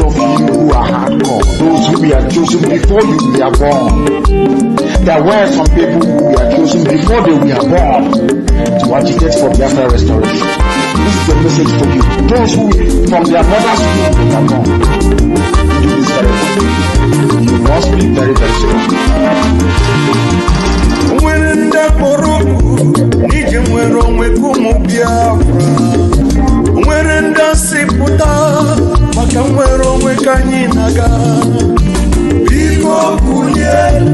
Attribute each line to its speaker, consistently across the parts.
Speaker 1: of you who are hardcore, those who were chosen before you were born. There were some people who were chosen before they were born to agitate for Biafra restoration. This is the message for you. Those who from their mother's womb were born. Do this very well. You must be very, very strong.
Speaker 2: When the Boruku, Nijimwero Wekumu Biafra, when the Siputa, Makamwero Wekaninaga, Biko Kulien,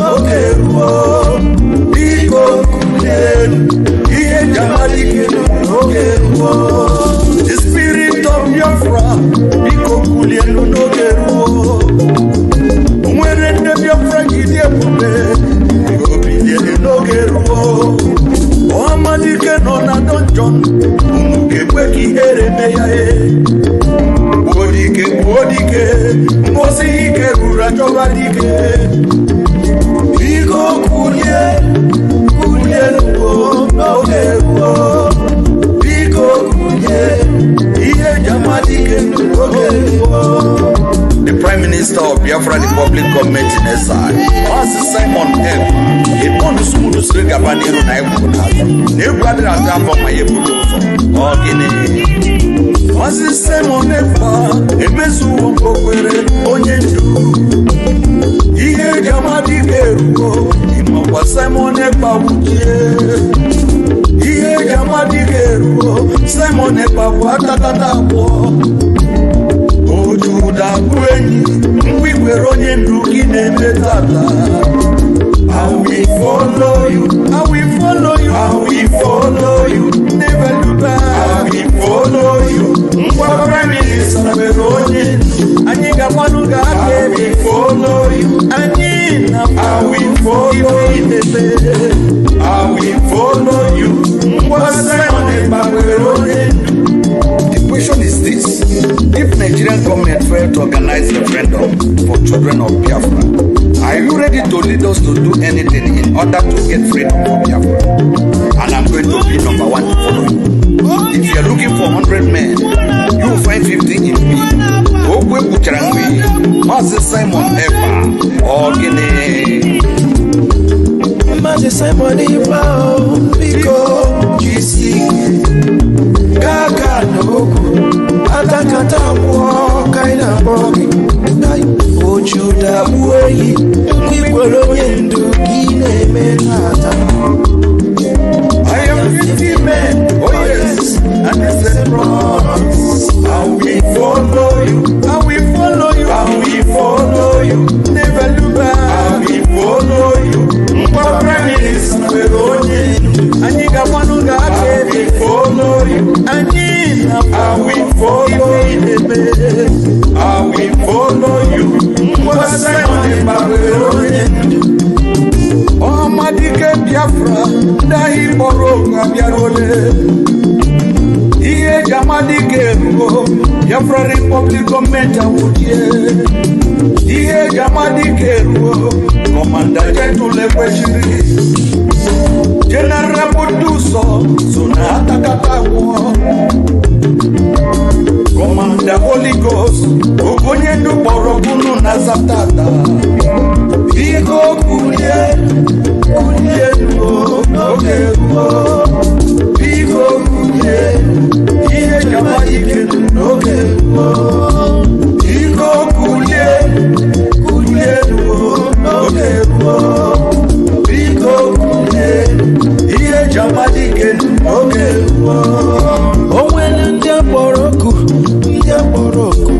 Speaker 2: Okeruo, Biko Kulien, Iye Jamalikin, Okeruo, the spirit of Biafra, Biko Kulien, Okeruo. When the Biafra Gideon, you be no Geruo. Oh, Madike no Nadon, Mukeweki Eremeyae. Bodike, Mosike, Rurajovadike. Bigo Kulien, no Geruo. Bigo Kulien, Iye Jamadike, no Geruo. The Prime Minister of Biafra Republic Government in SI, Master Simon M. He won the school to Sri Gabanero Naibu. New brother at that for my Ebudo. Master Simon Ekpa, a mesu of Pokwere, Onyendu. He had Yamadi Gerugo, Imapa Simon Ekpa Wukie. He had Yamadi Gerugo, Simon Ekpa Watatatapo. Ojuda kwenyi, we ronye nduki nemetata. I will follow you, I will follow you, I will follow you, never look back. I will follow you, Mwa Prime Minister Veronye, Aniga Manuga, I will follow you, Anina, I will follow you, I will follow you, Mwa Simon Veronye. The question is this: if Nigerian government failed to organize a referendum for children of Biafra, are you ready to lead us to do anything in order to get freedom for Biafra? And I'm going to be number one to follow you. If you're looking for 100 men, you will find 50 in me. Okwe Bucharangwe, Master Simon Ekpa, or Guinea. Master Simon Ekpa, because you see. Kaka noku, atakata walk in a boggy. Ojuda bueyi, Nikwelo yendu kine menata. I am 50 men, oh yes, and it's a promise. I will follow you, I will follow you, I will follow you, never look back. I will follow you, Mwa Prime Minister Veronye, Aniga Manuga, I will follow you, Anina, I will follow you, I will follow you, Mwa Simon Veronye. Oh, Madike Biafra, Dahi Boroga Biarole. Iye Jamadike Rugo, Biafra Republic Government Awudie. Iye Jamadike Rugo, Commander Jetule Kweshiri. General Buduso, Sunata Katawo. Commander Holy Ghost, Ogonyendu Borogunu Nazatata. Bigo Kulien, Okeruo. Bigo Kulien, Iye Jamadike Okeruo. Bigo Kulien, Okeruo. Bigo Kulien, Iye Jamadike Okeruo. Owele ndị Boroku,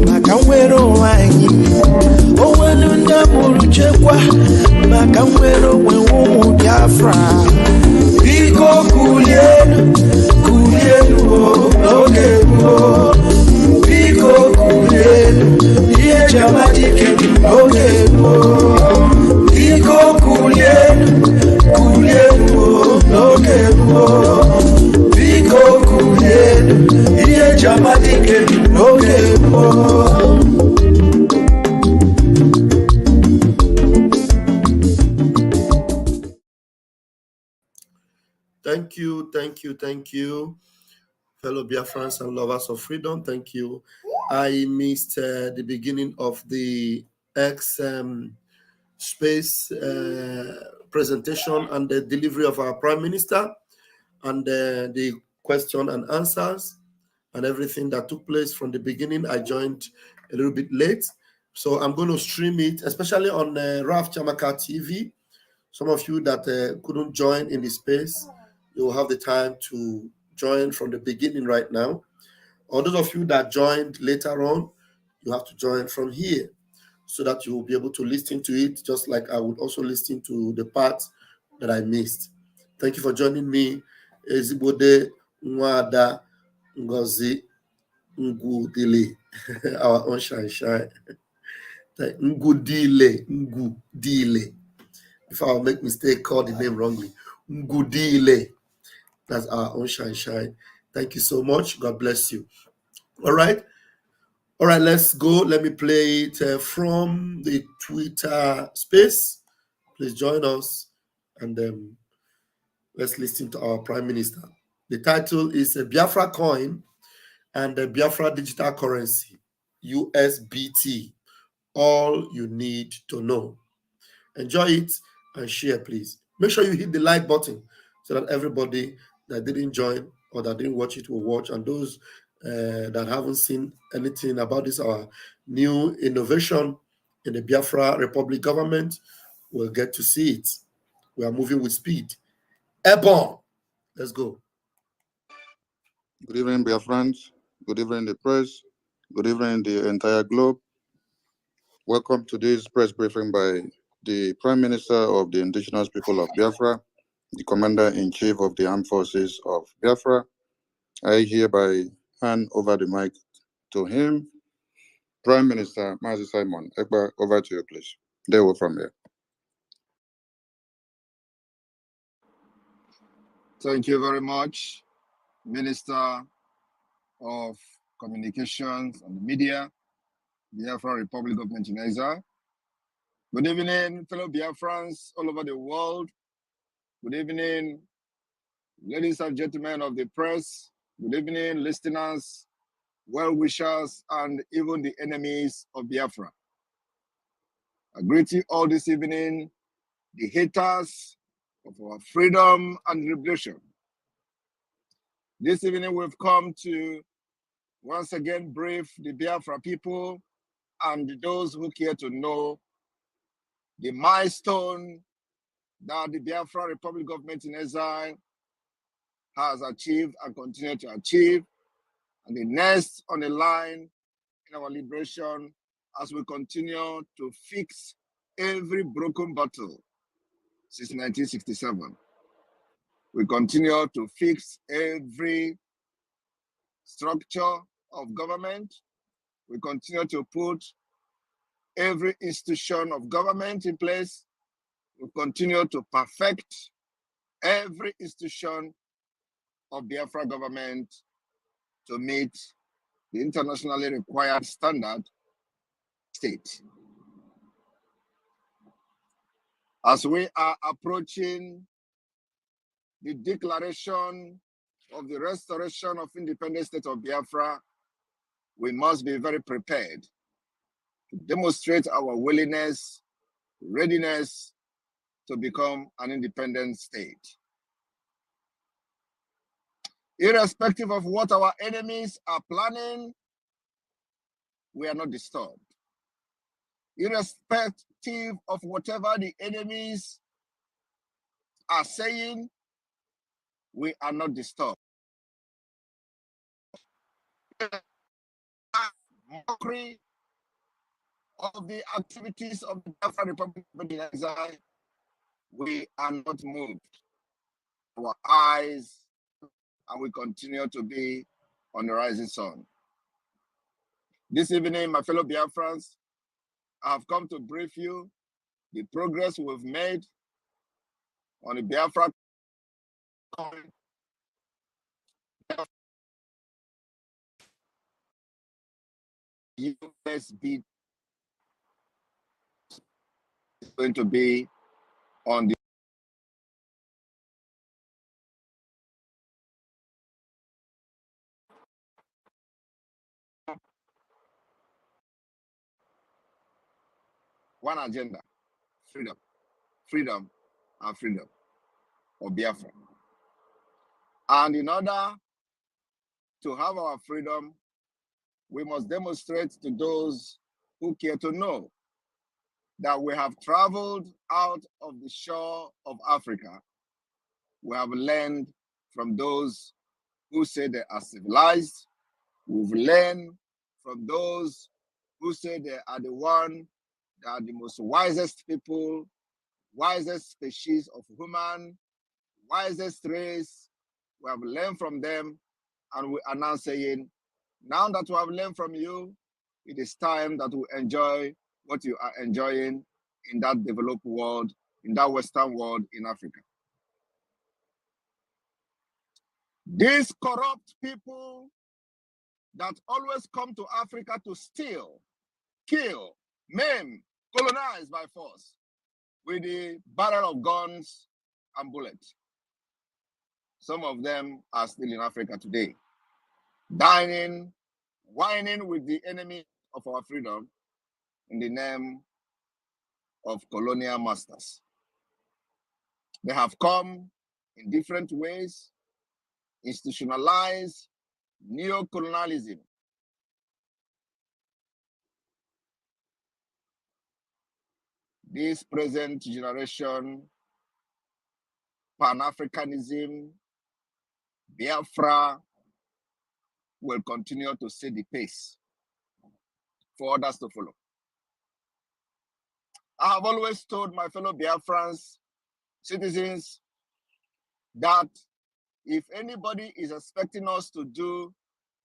Speaker 2: maka nwere onwe anyị. Owele ndị bụrụ chekwa, maka nwere onwe ụmụ Biafra. Biko kulienu, Okeruo. Biko kulienu, Iye Jamadike Okeruo. Biko kulienu, Okeruo. Biko kulienu, Iye Jamadike Okeruo.
Speaker 3: Thank you, fellow Biafrans and lovers of freedom. Thank you. I missed the beginning of the X space presentation and the delivery of our Prime Minister and the question and answers and everything that took place from the beginning. I joined a little bit late, so I'm going to stream it, especially on Raf Chamaka TV. Some of you that couldn't join in the space, you will have the time to join from the beginning right now. Or those of you that joined later on, you have to join from here so that you will be able to listen to it, just like I would also listen to the parts that I missed. Thank you for joining me. Ezibode Nwada Ngozi Ngudile, our own shine. Ngudile. If I'll make mistake, call the name wrongly. Ngudile. That's our own shine. Thank you so much. God bless you. All right, let's go. Let me play it from the Twitter space. Please join us and let's listen to our Prime Minister. The title is Biafracoin and the Biafra Digital Currency, USBT. All you need to know. Enjoy it and share, please. Make sure you hit the like button so that everybody that didn't join or that didn't watch it will watch, and those that haven't seen anything about this, our new innovation in the Biafra Republic government, will get to see it. We are moving with speed. Airborne. Let's go.
Speaker 4: Good evening, Biafrans. Good evening, the press. Good evening, the entire globe. Welcome to this press briefing by the Prime Minister of the Indigenous People of Biafra, the Commander-in-Chief of the Armed Forces of Biafra. I hereby hand over the mic to him. Prime Minister Mazi Simon Ekpa, over to you, please. They were from here.
Speaker 5: Thank you very much, Minister of Communications and Media, Biafra Republic Government in Exile. Good evening, fellow Biafrans all over the world. Good evening, ladies and gentlemen of the press. Good evening, listeners, well-wishers, and even the enemies of Biafra. I greet you all this evening, the haters of our freedom and liberation. This evening we've come to once again brief the Biafra people and those who care to know the milestone that the Biafra Republic Government in Exile has achieved and continue to achieve, and the next on the line in our liberation as we continue to fix every broken bottle since 1967. We continue to fix every structure of government. We continue to put every institution of government in place. We continue to perfect every institution of Biafra government to meet the internationally required standard state. As we are approaching the declaration of the restoration of independent state of Biafra, we must be very prepared to demonstrate our willingness, readiness to become an independent state. Irrespective of what our enemies are planning, we are not disturbed. Irrespective of whatever the enemies are saying, we are not disturbed. Mockery of the activities of the Biafra Republic in Exile, we are not moved. Our eyes, and we continue to be on the rising sun. This evening, my fellow Biafrans, I have come to brief you the progress we've made on the Biafra USBT is going to be on the one agenda: freedom, freedom, and freedom of Biafra. And in order to have our freedom, we must demonstrate to those who care to know that we have traveled out of the shore of Africa. We have learned from those who say they are civilized. We've learned from those who say they are the one that are the most wisest people, wisest species of human, wisest race. We have learned from them, and we are now saying, now that we have learned from you, it is time that we enjoy what you are enjoying in that developed world, in that Western world, in Africa. These corrupt people that always come to Africa to steal, kill, maim, colonize by force with the barrel of guns and bullets. Some of them are still in Africa today, dining, whining with the enemy of our freedom in the name of colonial masters. They have come in different ways, institutionalized neo-colonialism. This present generation, Pan-Africanism, Biafra, will continue to set the pace for others to follow. I have always told my fellow Biafrans, citizens, that if anybody is expecting us to do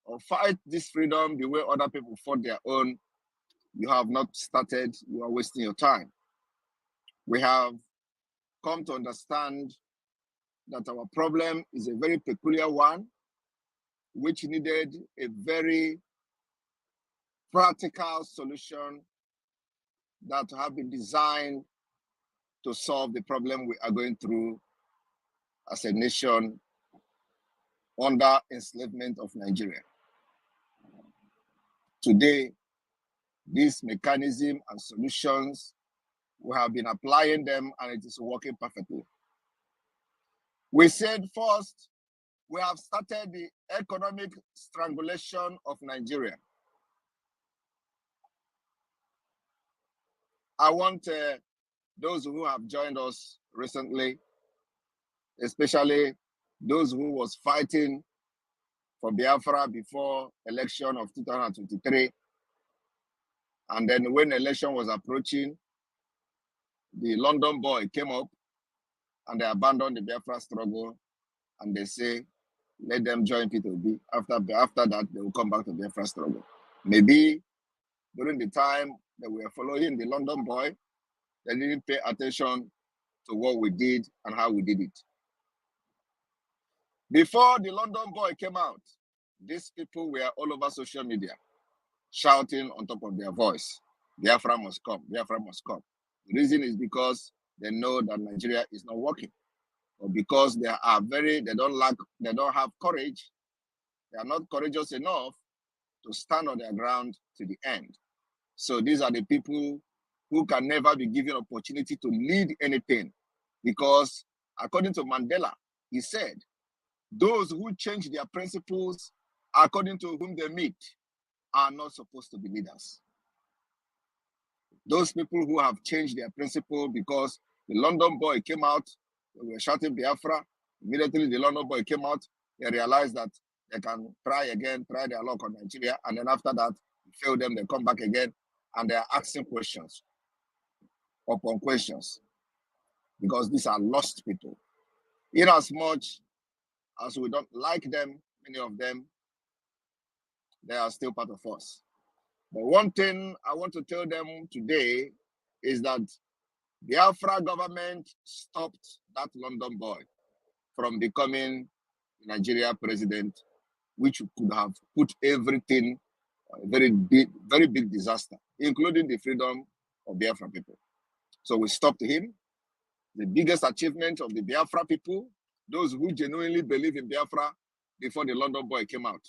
Speaker 5: or fight this freedom the way other people fought their own, you have not started, you are wasting your time. We have come to understand that our problem is a very peculiar one, which needed a very practical solution that have been designed to solve the problem we are going through as a nation under enslavement of Nigeria. Today, this mechanism and solutions, we have been applying them and it is working perfectly. We said first, we have started the economic strangulation of Nigeria. I want those who have joined us recently, especially those who was fighting for Biafra before election of 2023. And then when election was approaching, the London boy came up and they abandoned the Biafra struggle and they say, let them join P2B. After that, they will come back to Biafra struggle. Maybe during the time that we were following the London boy, they didn't pay attention to what we did and how we did it. Before the London boy came out, these people were all over social media, shouting on top of their voice, Biafra must come, Biafra must come. The reason is because they know that Nigeria is not working, or because they don't have courage, they are not courageous enough to stand on their ground to the end. So these are the people who can never be given opportunity to lead anything, because according to Mandela, he said, those who change their principles according to whom they meet are not supposed to be leaders. Those people who have changed their principle because the London boy came out, they were shouting Biafra, immediately the London boy came out, they realized that they can try again, try their luck on Nigeria, and then after that, fail them, they come back again, and they are asking questions upon questions, because these are lost people. In as much as we don't like them, many of them, they are still part of us. But one thing I want to tell them today is that the Biafra government stopped that London boy from becoming Nigeria president, which could have put everything a very big disaster, including the freedom of Biafra people. So we stopped him. The biggest achievement of the Biafra people, those who genuinely believe in Biafra, before the London boy came out.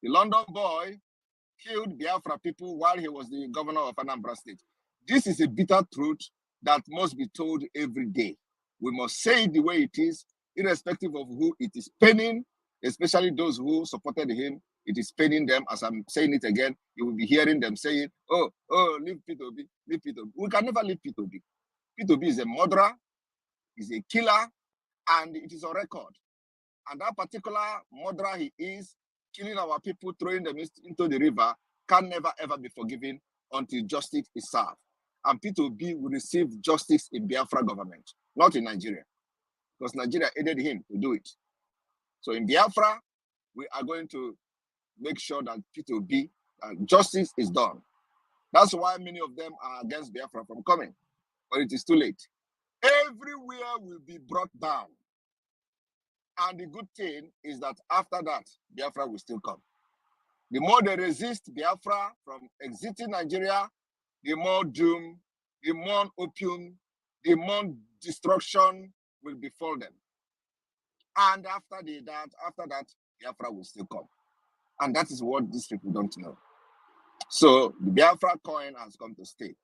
Speaker 5: The London boy killed Biafra people while he was the governor of Anambra State. This is a bitter truth that must be told every day. We must say it the way it is, irrespective of who it is paining, especially those who supported him. It is paining them. As I'm saying it again, you will be hearing them saying, oh, leave P2B, leave P2B. We can never leave P2B. P2B is a murderer, is a killer, and it is on record. And that particular murderer he is, killing our people, throwing them into the river, can never ever be forgiven until justice is served. And P2B will receive justice in Biafra government, not in Nigeria, because Nigeria aided him to do it. So in Biafra, we are going to make sure that P2B, justice is done. That's why many of them are against Biafra from coming, but it is too late. Everywhere will be brought down. And the good thing is that after that, Biafra will still come. The more they resist Biafra from exiting Nigeria, the more doom, the more opium, the more destruction will befall them. And after that, Biafra will still come. And that is what these people don't know. So the Biafra coin has come to stay.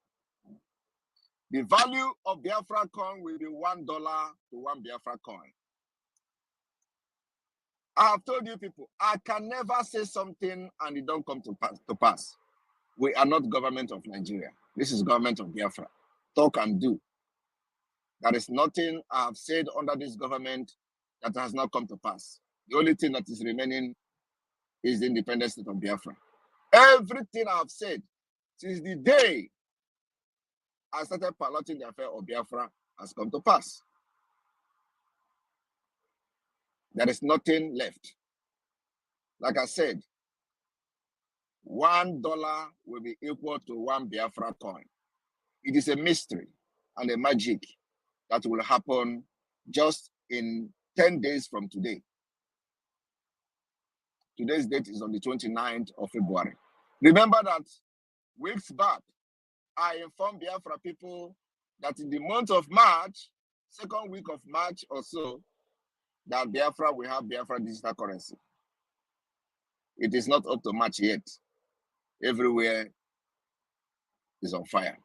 Speaker 5: The value of Biafra coin will be $1 to 1 Biafra coin. I have told you people, I can never say something and it don't come to pass. We are not government of Nigeria. This is government of Biafra. Talk and do. There is nothing I have said under this government that has not come to pass. The only thing that is remaining is the independent state of Biafra. Everything I have said since the day I started piloting the affair of Biafra has come to pass. There is nothing left. Like I said, $1 will be equal to 1 Biafra coin. It is a mystery and a magic that will happen just in 10 days from today. Today's date is on the 29th of February. Remember that weeks back, I informed Biafra people that in the month of March, second week of March or so, that Biafra will have Biafra digital currency. It is not up to March yet. Everywhere is on fire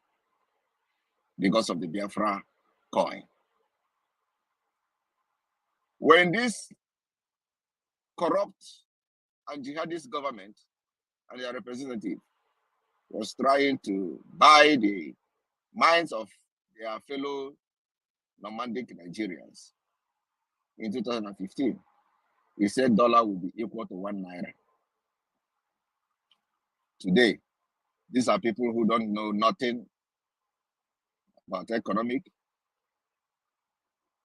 Speaker 5: because of the Biafra coin. When this corrupt and jihadist government and their representative was trying to buy the minds of their fellow nomadic Nigerians in 2015, he said dollar will be equal to 1 naira. Today, these are people who don't know nothing about economic.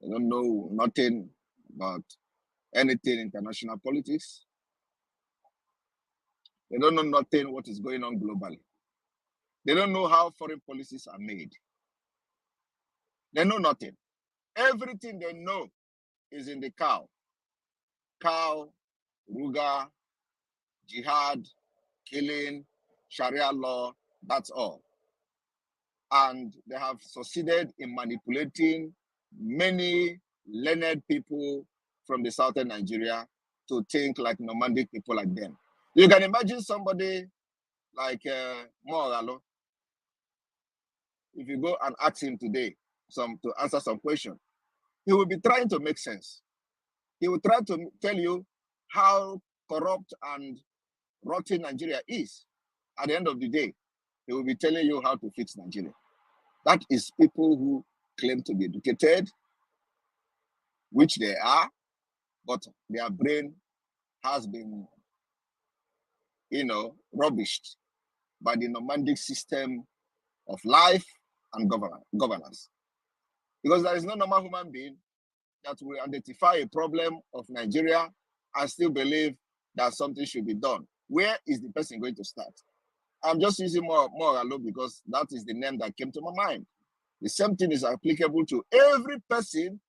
Speaker 5: They don't know nothing about anything international politics. They don't know nothing what is going on globally. They don't know how foreign policies are made. They know nothing. Everything they know is in the cow. Cow, Ruga, jihad, killing, Sharia law, that's all. And they have succeeded in manipulating many learned people from the southern Nigeria to think like nomadic people like them. You can imagine somebody like Moralo. If you go and ask him today to answer some question, he will be trying to make sense. He will try to tell you how corrupt and rotten Nigeria is. At the end of the day, he will be telling you how to fix Nigeria. That is people who claim to be educated, which they are, but their brain has been, rubbished by the nomadic system of life and governance. Because there is no normal human being that will identify a problem of Nigeria and still believe that something should be done. Where is the person going to start? I'm just using Moralo because that is the name that came to my mind. The same thing is applicable to every person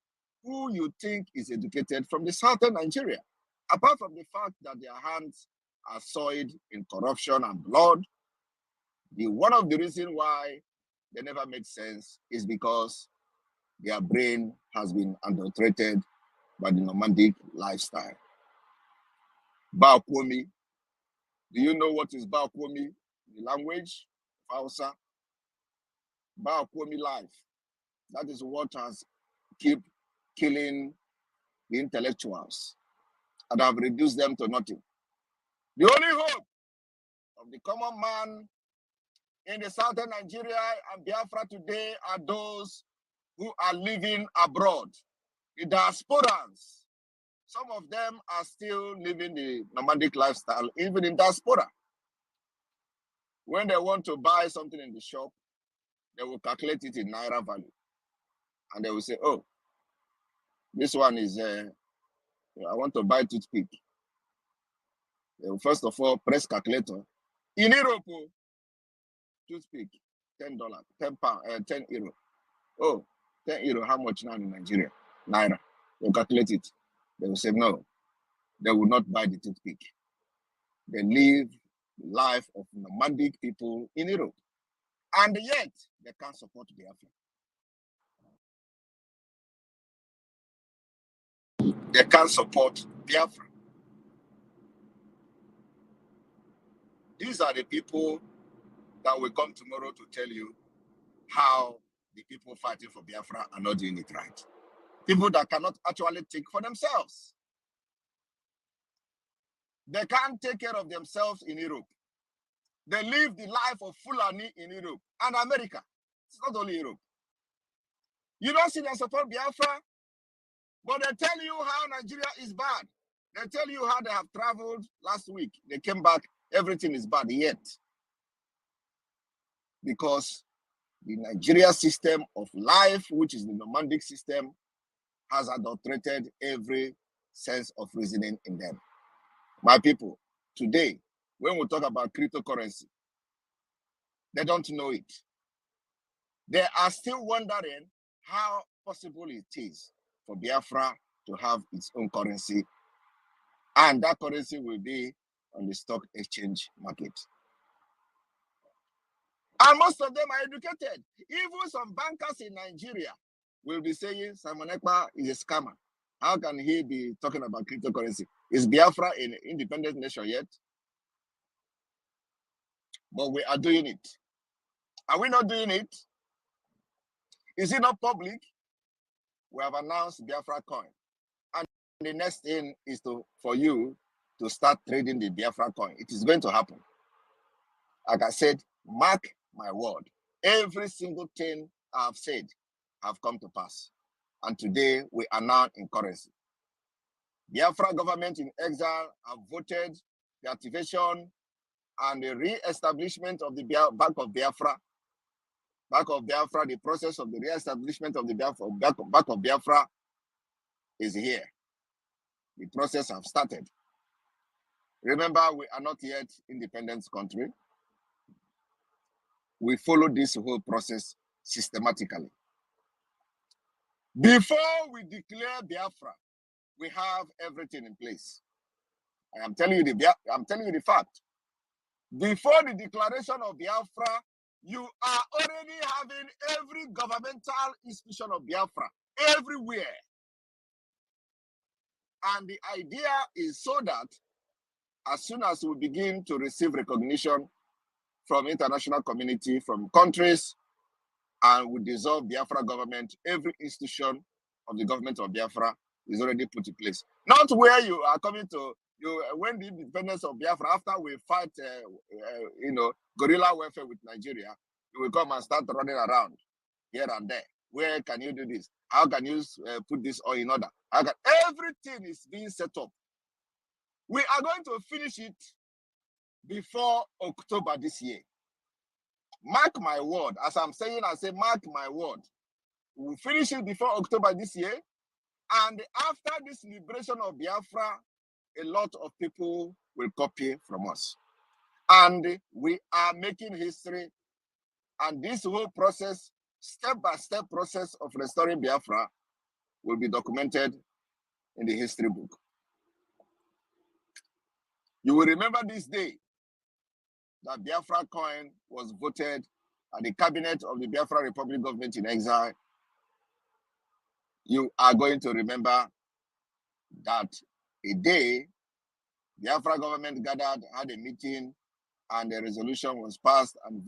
Speaker 5: who you think is educated from the southern Nigeria. Apart from the fact that their hands are soiled in corruption and blood, one of the reasons why they never make sense is because their brain has been adulterated by the nomadic lifestyle. Baokwomi. Do you know what is Baokwomi? The language of Hausa. Biafracoin life. That is what has keep killing the intellectuals and have reduced them to nothing. The only hope of the common man in the southern Nigeria and Biafra today are those who are living abroad, the diasporans. Some of them are still living the nomadic lifestyle, even in diaspora. When they want to buy something in the shop, they will calculate it in Naira value. And they will say, oh, this one is, I want to buy toothpick. They will first of all press calculator. In Europe, toothpick, $10, 10 pound, 10 euro. Oh, 10 euro, how much now in Nigeria? Naira. They'll calculate it. They will say, no, they will not buy the toothpick. They live the life of nomadic people in Europe. And yet, they can't support Biafra. They can't support Biafra. These are the people that will come tomorrow to tell you how the people fighting for Biafra are not doing it right. People that cannot actually think for themselves. They can't take care of themselves in Europe. They live the life of Fulani in Europe and America. It's not only Europe. You don't see them support Biafra, but they tell you how Nigeria is bad. They tell you how they have traveled last week. They came back, everything is bad yet. Because the Nigeria system of life, which is the nomadic system, has adulterated every sense of reasoning in them. My people, today, when we talk about cryptocurrency, they don't know it. They are still wondering how possible it is for Biafra to have its own currency, and that currency will be on the stock exchange market. And most of them are educated. Even some bankers in Nigeria will be saying Simon Ekpa is a scammer. How can he be talking about cryptocurrency? Is Biafra an independent nation yet? But we are doing it. Are we not doing it? Is it not public? We have announced Biafracoin. And the next thing is for you to start trading the Biafracoin. It is going to happen. Like I said, mark my word. Every single thing I have said have come to pass. And today we are now in currency. Biafra government in exile have voted the activation and the re-establishment of the Bank of Biafra. Bank of Biafra, the process of the re-establishment of the Bank of Biafra is here. The process has started. Remember, we are not yet independent country. We follow this whole process systematically. Before we declare Biafra, we have everything in place. I'm telling you the fact. Before the declaration of Biafra, you are already having every governmental institution of Biafra everywhere. And the idea is so that as soon as we begin to receive recognition from international community, from countries, and we dissolve Biafra government, every institution of the government of Biafra is already put in place. Not where you are coming to, when the independence of Biafra, after we fight, guerrilla warfare with Nigeria, you will come and start running around here and there. Where can you do this? How can you put this all in order? Everything is being set up. We are going to finish it before October this year. Mark my word. As I'm saying, I say, mark my word. We'll finish it before October this year. And after this liberation of Biafra, a lot of people will copy from us. And we are making history. And this whole process, step-by-step process of restoring Biafra, will be documented in the history book. You will remember this day that Biafracoin was voted at the cabinet of the Biafra Republic government in exile. You are going to remember that a day Biafra government gathered, had a meeting, and the resolution was passed and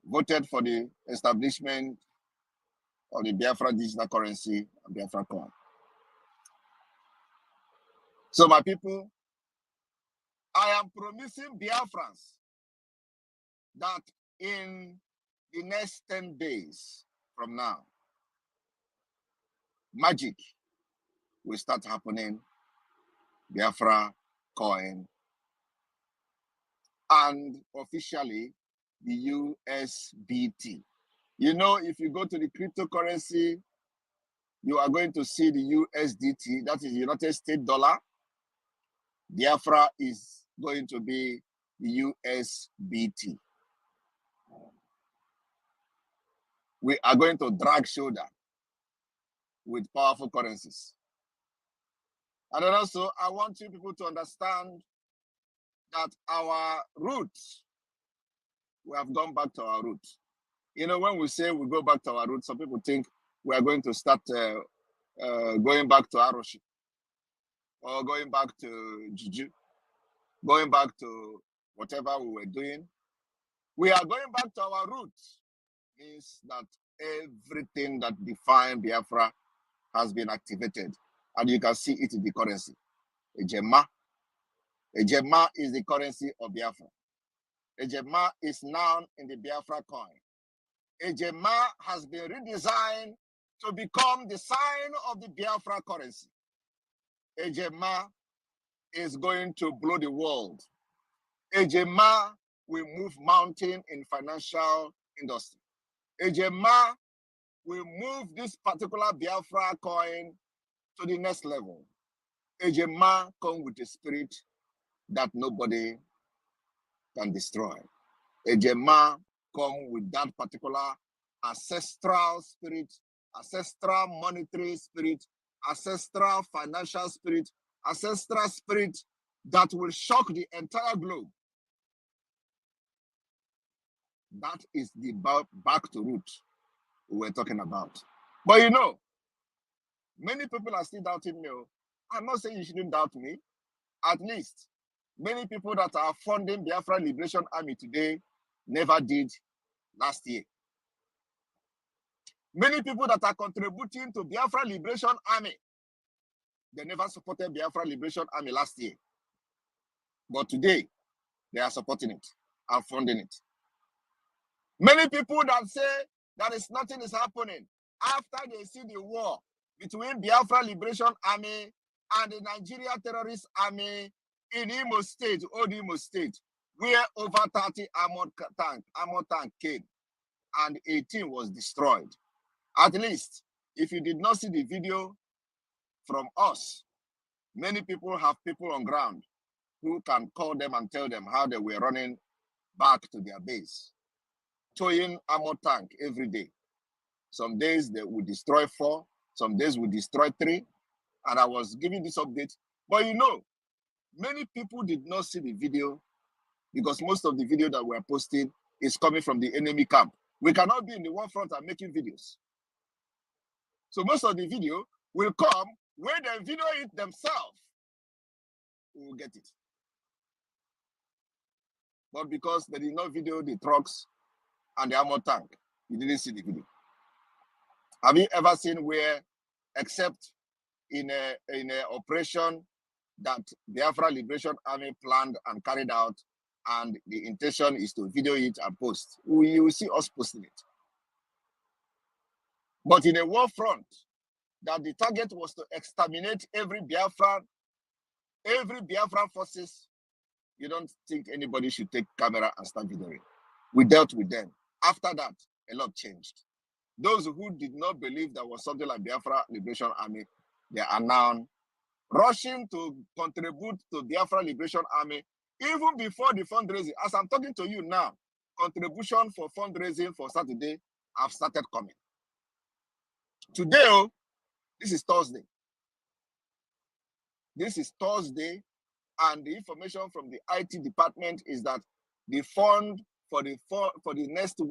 Speaker 5: voted for the establishment of the Biafra digital currency and Biafracoin. So my people, I am promising Biafrans that in the next 10 days from now, magic will start happening. Biafra coin and officially the USBT. You know, if you go to the cryptocurrency, you are going to see the USDT, that is United States dollar. Biafra is going to be the USBT. We are going to drag shoulder with powerful currencies. And then also, I want you people to understand that our roots, we have gone back to our roots. You know, when we say we go back to our roots, some people think we are going to start going back to Aroshi, or going back to Juju, going back to whatever we were doing. We are going back to our roots. Means that everything that defined Biafra has been activated, and you can see it in the currency. Ejema. Ejema is the currency of Biafra. Ejema is now in the Biafra coin. Ejema has been redesigned to become the sign of the Biafra currency. Ejema is going to blow the world. Ejema will move mountain in financial industry. Ejema will move this particular Biafra coin to the next level. Ejema comes with a spirit that nobody can destroy. Ejema comes with that particular ancestral spirit, ancestral monetary spirit, ancestral financial spirit, ancestral spirit that will shock the entire globe. That is the back to root we were talking about. But you know, many people are still doubting me. I'm not saying you shouldn't doubt me. At least, many people that are funding Biafra Liberation Army today never did last year. Many people that are contributing to Biafra Liberation Army, they never supported Biafra Liberation Army last year. But today, they are supporting it and funding it. Many people that say that nothing is happening after they see the war between Biafra Liberation Army and the Nigeria Terrorist Army in Imo State, Old Imo State, where over 30 armored tank came and 18 was destroyed. At least, if you did not see the video from us, many people have people on ground who can call them and tell them how they were running back to their base, towing armored tank every day. Some days they would destroy 4, some days would destroy 3, and I was giving this update. But you know, many people did not see the video because most of the video that we're posting is coming from the enemy camp. We cannot be in the one front and making videos. So most of the video will come when they video it themselves. We will get it. But because they did not video the trucks and the armored tank, you didn't see the video. Have you ever seen where, except in a operation that the Biafra Liberation Army planned and carried out, and the intention is to video it and post? You will see us posting it. But in a war front, that the target was to exterminate every Biafran forces, you don't think anybody should take camera and start videoing. We dealt with them. After that, a lot changed. Those who did not believe there was something like Biafra Liberation Army, they are now rushing to contribute to Biafra Liberation Army even before the fundraising. As I'm talking to you now, contribution for fundraising for Saturday have started coming. Today, this is Thursday. This is Thursday, and the information from the IT department is that the fund for the next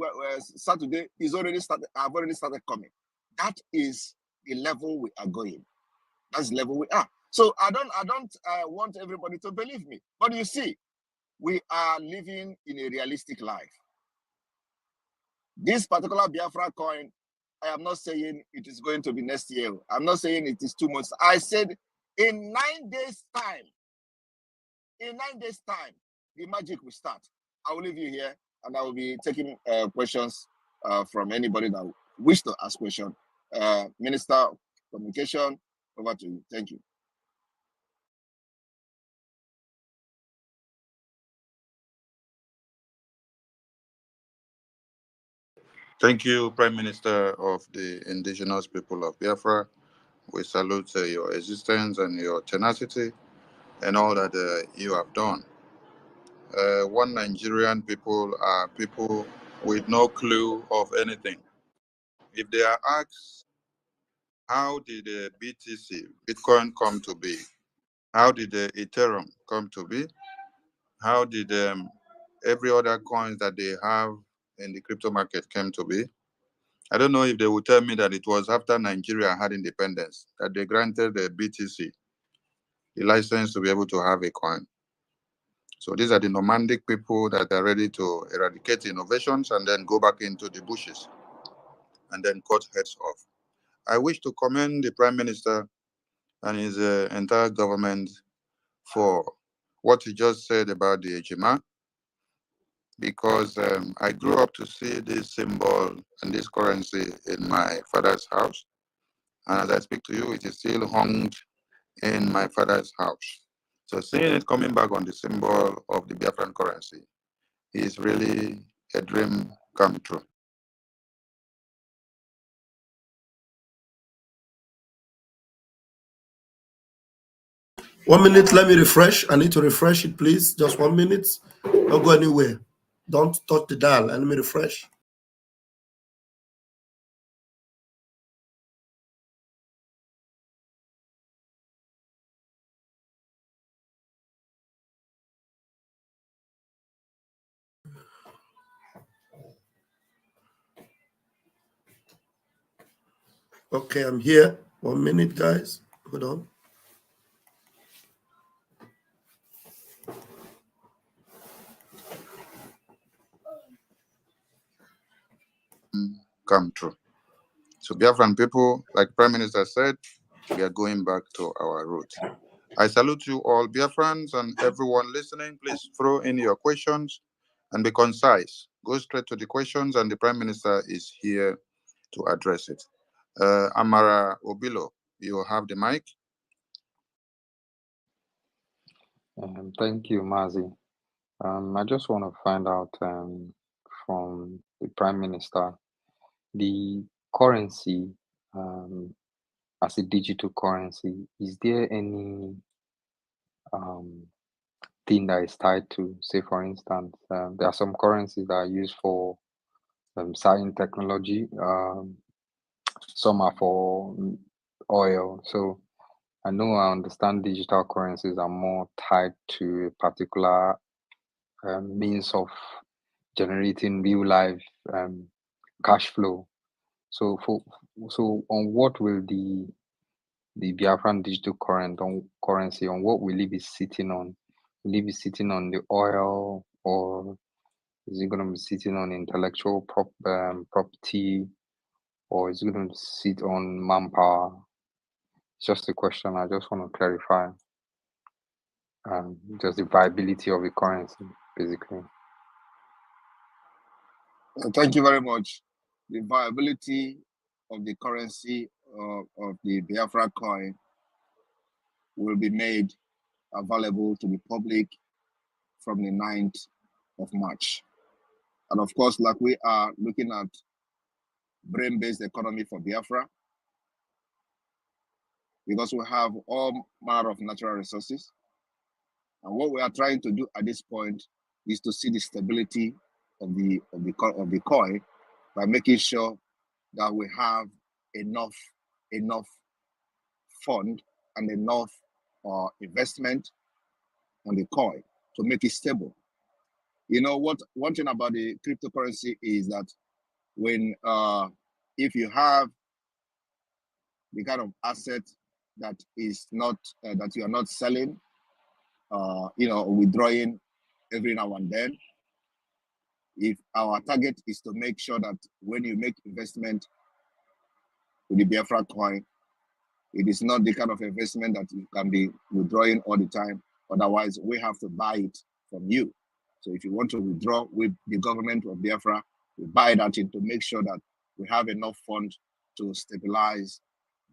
Speaker 5: Saturday is already started. Have already started coming. That is the level we are going. That's the level we are. So I don't want everybody to believe me, but you see, we are living in a realistic life. This particular Biafra coin, I am not saying it is going to be next year. I'm not saying it is 2 months. I said in 9 days' time, the magic will start. I will leave you here, and I will be taking questions from anybody that wish to ask questions. Minister of Communication, over to you. Thank you.
Speaker 4: Thank you, Prime Minister of the indigenous people of Biafra. We salute your existence and your tenacity and all that you have done. One Nigerian people are people with no clue of anything. If they are asked, how did the BTC, Bitcoin, come to be? How did the Ethereum come to be? How did every other coins that they have in the crypto market came to be? I don't know if they will tell me that it was after Nigeria had independence that they granted the BTC the license to be able to have a coin. So these are the nomadic people that are ready to eradicate innovations and then go back into the bushes and then cut heads off. I wish to commend the Prime Minister and his entire government for what he just said about the Ejima, because I grew up to see this symbol and this currency in my father's house. And as I speak to you, it is still hung in my father's house. So seeing it coming back on the symbol of the Biafran currency is really a dream come true.
Speaker 3: One minute, let me refresh. I need to refresh it, please. Just 1 minute. Don't go anywhere. Don't touch the dial. Let me refresh. Okay, I'm here. 1 minute, guys. Hold on.
Speaker 4: Come true. So Biafran people, like Prime Minister said, we are going back to our roots. I salute you all, Biafrans, and everyone listening. Please throw in your questions and be concise. Go straight to the questions, and the Prime Minister is here to address it. Amara Obilo, you have the mic.
Speaker 6: Thank you, Mazi. I just want to find out from the Prime Minister, the currency as a digital currency, is there any thing that is tied to, say, for instance, there are some currencies that are used for science technology, some are for oil. So I understand digital currencies are more tied to a particular means of generating real life cash flow. So on what will the Biafran digital currency, on what will it be sitting on? Will it be sitting on the oil, or is it going to be sitting on intellectual property, or is it going to sit on manpower? It's just a question. I just want to clarify just the viability of the currency, basically.
Speaker 5: Thank you very much. The viability of the currency of the Biafra coin will be made available to the public from the 9th of March. And of course, like we are looking at brain-based economy for Biafra, because we have all manner of natural resources. And what we are trying to do at this point is to see the stability of the coin by making sure that we have enough fund and enough investment on the coin to make it stable. You know what? One thing about the cryptocurrency is that when if you have the kind of asset that is not that you are not selling, withdrawing every now and then, If our target is to make sure that when you make investment with the Biafra coin, it is not the kind of investment that you can be withdrawing all the time. Otherwise, we have to buy it from you. So if you want to withdraw with the government of Biafra, we buy that in to make sure that we have enough funds to stabilize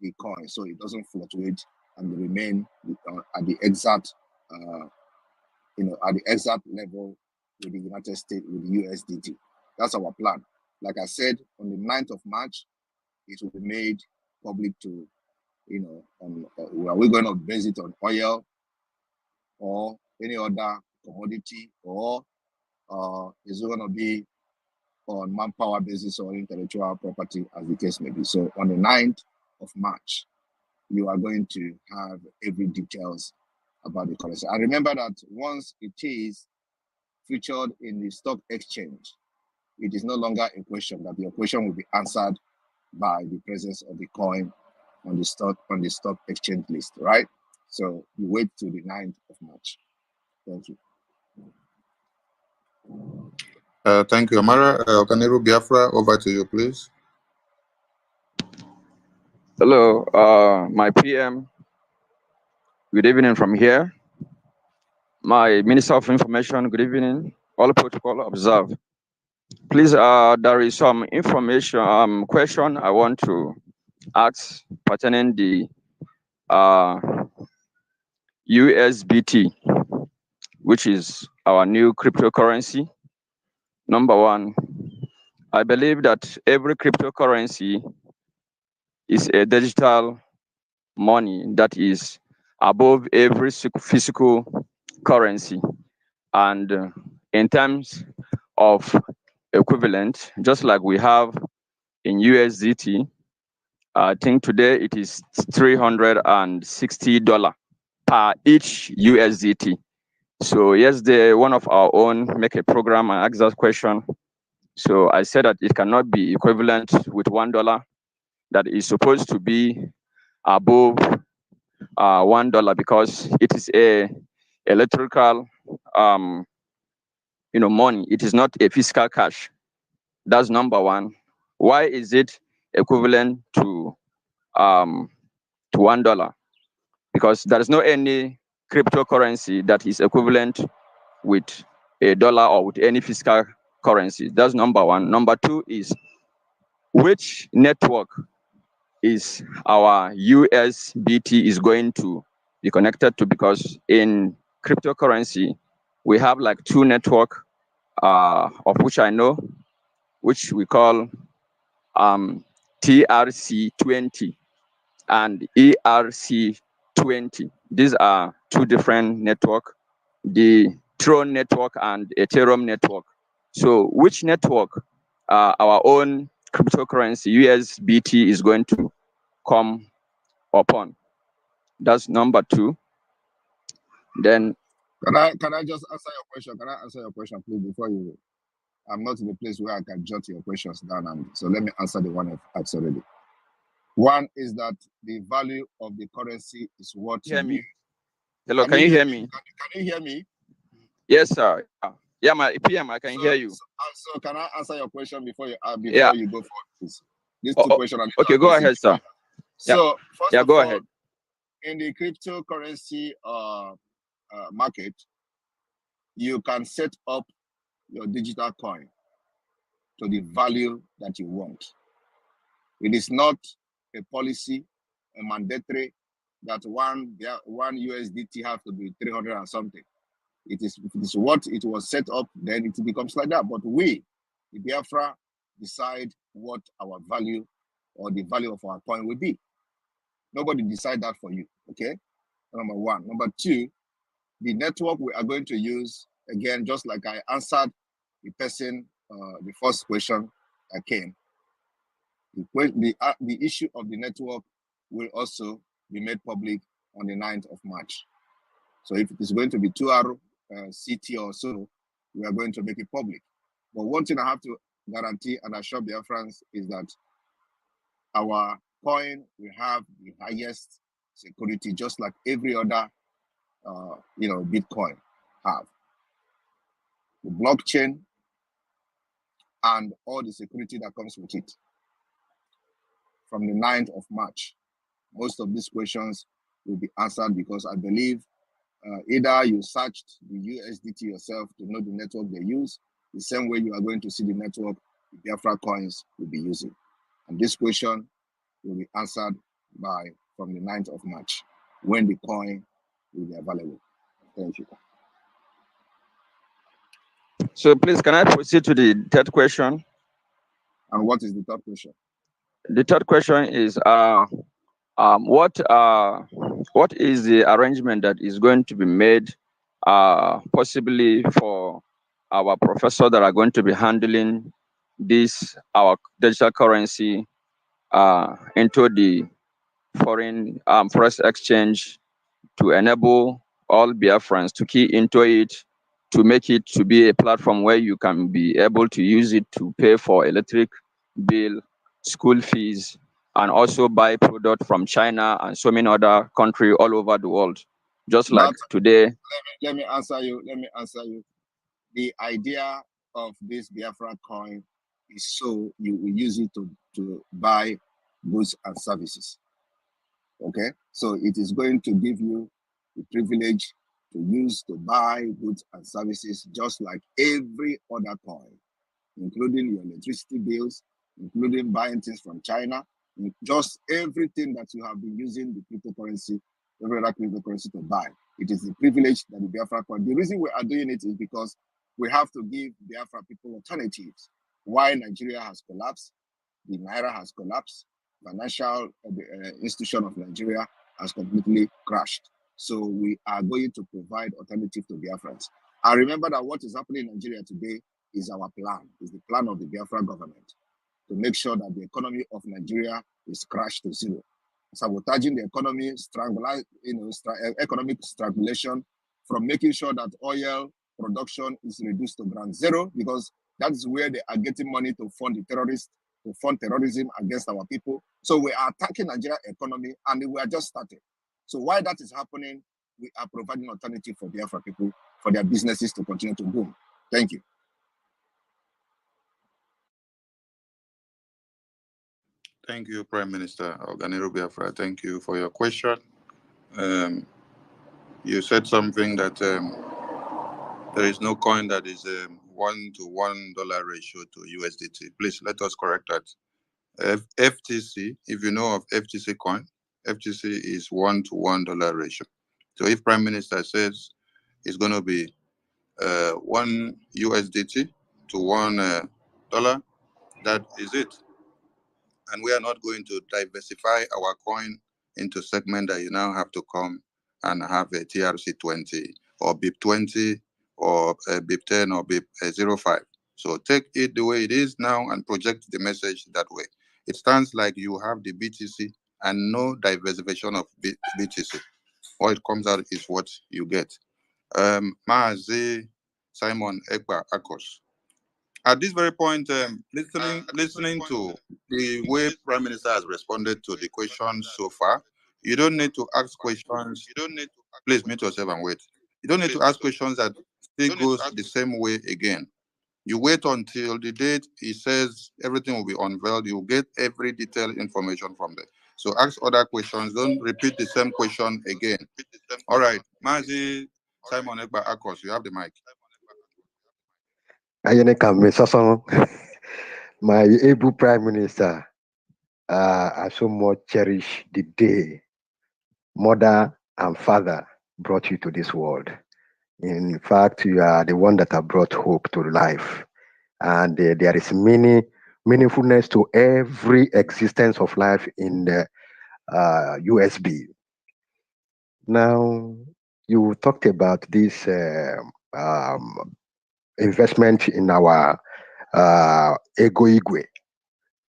Speaker 5: the coin so it doesn't fluctuate and remain at the exact, at the exact level with the United States, with the USDT. That's our plan. Like I said, on the 9th of March, it will be made public to, are we going to base it on oil or any other commodity, or is it going to be on manpower basis or intellectual property, as the case may be. So on the 9th of March, you are going to have every details about the currency. And remember that once it is featured in the stock exchange, it is no longer a question, that your question will be answered by the presence of the coin on the stock exchange list, right? So you wait till the 9th of March. Thank you.
Speaker 4: Thank you, Amara. Okaneru Biafra, over to you, please.
Speaker 7: Hello, my PM. Good evening from here. My Minister of Information, good evening. All protocol observed. Please, there is some information, question I want to ask pertaining the USBT, which is our new cryptocurrency. Number one, I believe that every cryptocurrency is a digital money that is above every physical currency. And in terms of equivalent, just like we have in USDT, I think today it is $360 per each USDT. So yesterday, one of our own make a program and ask that question. So I said that it cannot be equivalent with $1. That is supposed to be above $1 because it is a electrical money. It is not a physical cash. That's number one. Why is it equivalent to $1? Because there is no any cryptocurrency that is equivalent with a dollar or with any physical currency. That's number one. Number two is which network is our USBT is going to be connected to, because in cryptocurrency, we have like two networks, of which I know, which we call TRC20 and ERC20. These are two different networks, the Tron network and Ethereum network. So which network our own cryptocurrency USBT is going to come upon? That's number two. Then
Speaker 5: Can I just answer your question? Can I answer your question, please, before you? I'm not in a place where I can jot your questions down, and so let me answer the one I've asked already. One is that the value of the currency is what
Speaker 7: hear
Speaker 5: you.
Speaker 7: me. Hello, can you hear me?
Speaker 5: Can you hear me?
Speaker 7: Yes, sir. Yeah, my PM, I can hear you.
Speaker 5: So can I answer your question before you go forward, please? These two questions.
Speaker 7: Okay, go ahead, sir.
Speaker 5: So first of
Speaker 7: go
Speaker 5: all,
Speaker 7: ahead.
Speaker 5: In the cryptocurrency market, you can set up your digital coin to the value that you want. It is not a policy, a mandatory, that one USDT have to be 300 and something. It is what it was set up, then it becomes like that. But we, the Biafra, decide what our value or the value of our coin will be. Nobody decide that for you, okay? Number one. Number two, the network we are going to use, again, just like I answered the person, the first question that came, the issue of the network will also be made public on the 9th of March. So if it is going to be 2 CT or so, we are going to make it public. But one thing I have to guarantee and assure Biafrans is that our coin will have the highest security, just like every other, Bitcoin have. The blockchain and all the security that comes with it. From the 9th of March, most of these questions will be answered, because I believe either you searched the USDT yourself to know the network they use, the same way you are going to see the network the Biafra coins will be using. And this question will be answered from the 9th of March, when the coin will be available. Thank you.
Speaker 7: So please, can I proceed to the third question?
Speaker 5: And what is the third question?
Speaker 7: The third question is, what is the arrangement that is going to be made, possibly for our professors that are going to be handling this, our digital currency, into the foreign exchange, to enable all Biafrans to key into it, to make it to be a platform where you can be able to use it to pay for electric bill, school fees, and also buy product from China and so many other countries all over the world. Just like today.
Speaker 5: Let me answer you. The idea of this Biafra coin is so you will use it to buy goods and services. Okay, so it is going to give you the privilege to use to buy goods and services just like every other coin, including your electricity bills, including buying things from China, just everything that you have been using the cryptocurrency, every other cryptocurrency to buy. It is the privilege that the Biafra coin. The reason we are doing it is because we have to give Biafra people alternatives. Why Nigeria has collapsed, the Naira has collapsed, financial institution of Nigeria has completely crashed. So we are going to provide alternative to Biafrans. I remember that what is happening in Nigeria today is our plan, is the plan of the Biafra government to make sure that the economy of Nigeria is crashed to zero. Sabotaging the economy, economic strangulation, from making sure that oil production is reduced to ground zero, because that's where they are getting money to fund the terrorists, to fund terrorism against our people. So we are attacking Nigeria economy, and we are just starting. So while that is happening, we are providing alternative for Biafra people, for their businesses to continue to boom. Thank you.
Speaker 4: Thank you, Prime Minister Oganero Biafra. Thank you for your question. You said something that there is no coin that is $1 to $1 ratio to USDT. Please let us correct that. FTC, if you know of FTC coin, FTC is $1 to $1 ratio. So if Prime Minister says it's going to be 1 USDT to $1, that is it. And we are not going to diversify our coin into segment that you now have to come and have a TRC20 or BIP20 or BIP10 or BIP05. So take it the way it is now and project the message that way. It stands like you have the BTC and no diversification of BTC. What comes out is what you get. Maazi Simon Ekpa Akos. At this very point, listening to the way Prime Minister has responded to the questions so far, you don't need to ask questions. Please mute yourself and wait. You don't need to ask questions that still goes the same way again. You wait until the date he says everything will be unveiled. You get every detailed information from there. So ask other questions. Don't repeat the same question again. All right, Mazi Simon Ekba Akos, you have the mic.
Speaker 8: My able Prime Minister, I so much cherish the day mother and father brought you to this world. In fact, you are the one that have brought hope to life. And there is meaningfulness to every existence of life in the USB. Now, you talked about this investment in our Ego Igwe.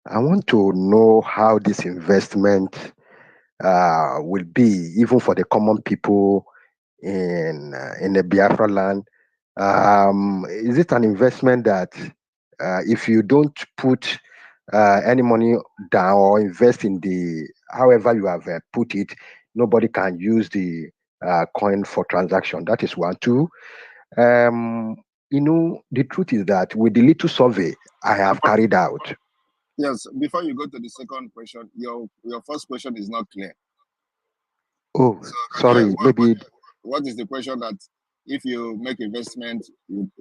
Speaker 8: I want to know how this investment will be, even for the common people in the Biafra land. Is it an investment that if you don't put any money down or invest in the, however you have put it, nobody can use the coin for transaction? That is one. Two, the truth is that with the little survey I have carried out.
Speaker 5: Yes, before you go to the second question, your first question is not clear.
Speaker 8: Oh,
Speaker 5: So,
Speaker 8: sorry,
Speaker 5: yes,
Speaker 8: maybe.
Speaker 5: What is the question that if you make investment,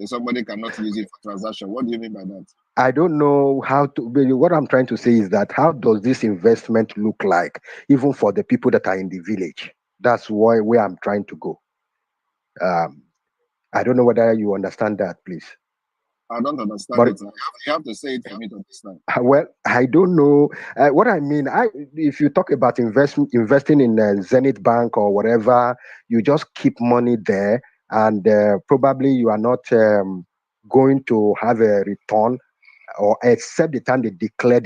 Speaker 5: somebody cannot use it for transaction? What do you mean by that?
Speaker 8: I don't know how to. What I'm trying to say is that how does this investment look like, even for the people that are in the village? That's where I'm trying to go. I don't know whether you understand that, please.
Speaker 5: I don't understand
Speaker 8: But
Speaker 5: it. You have to say it for me to understand.
Speaker 8: well, I don't know what I mean. If you talk about investing in Zenith Bank or whatever, you just keep money there, and probably you are not going to have a return, or except the time they declare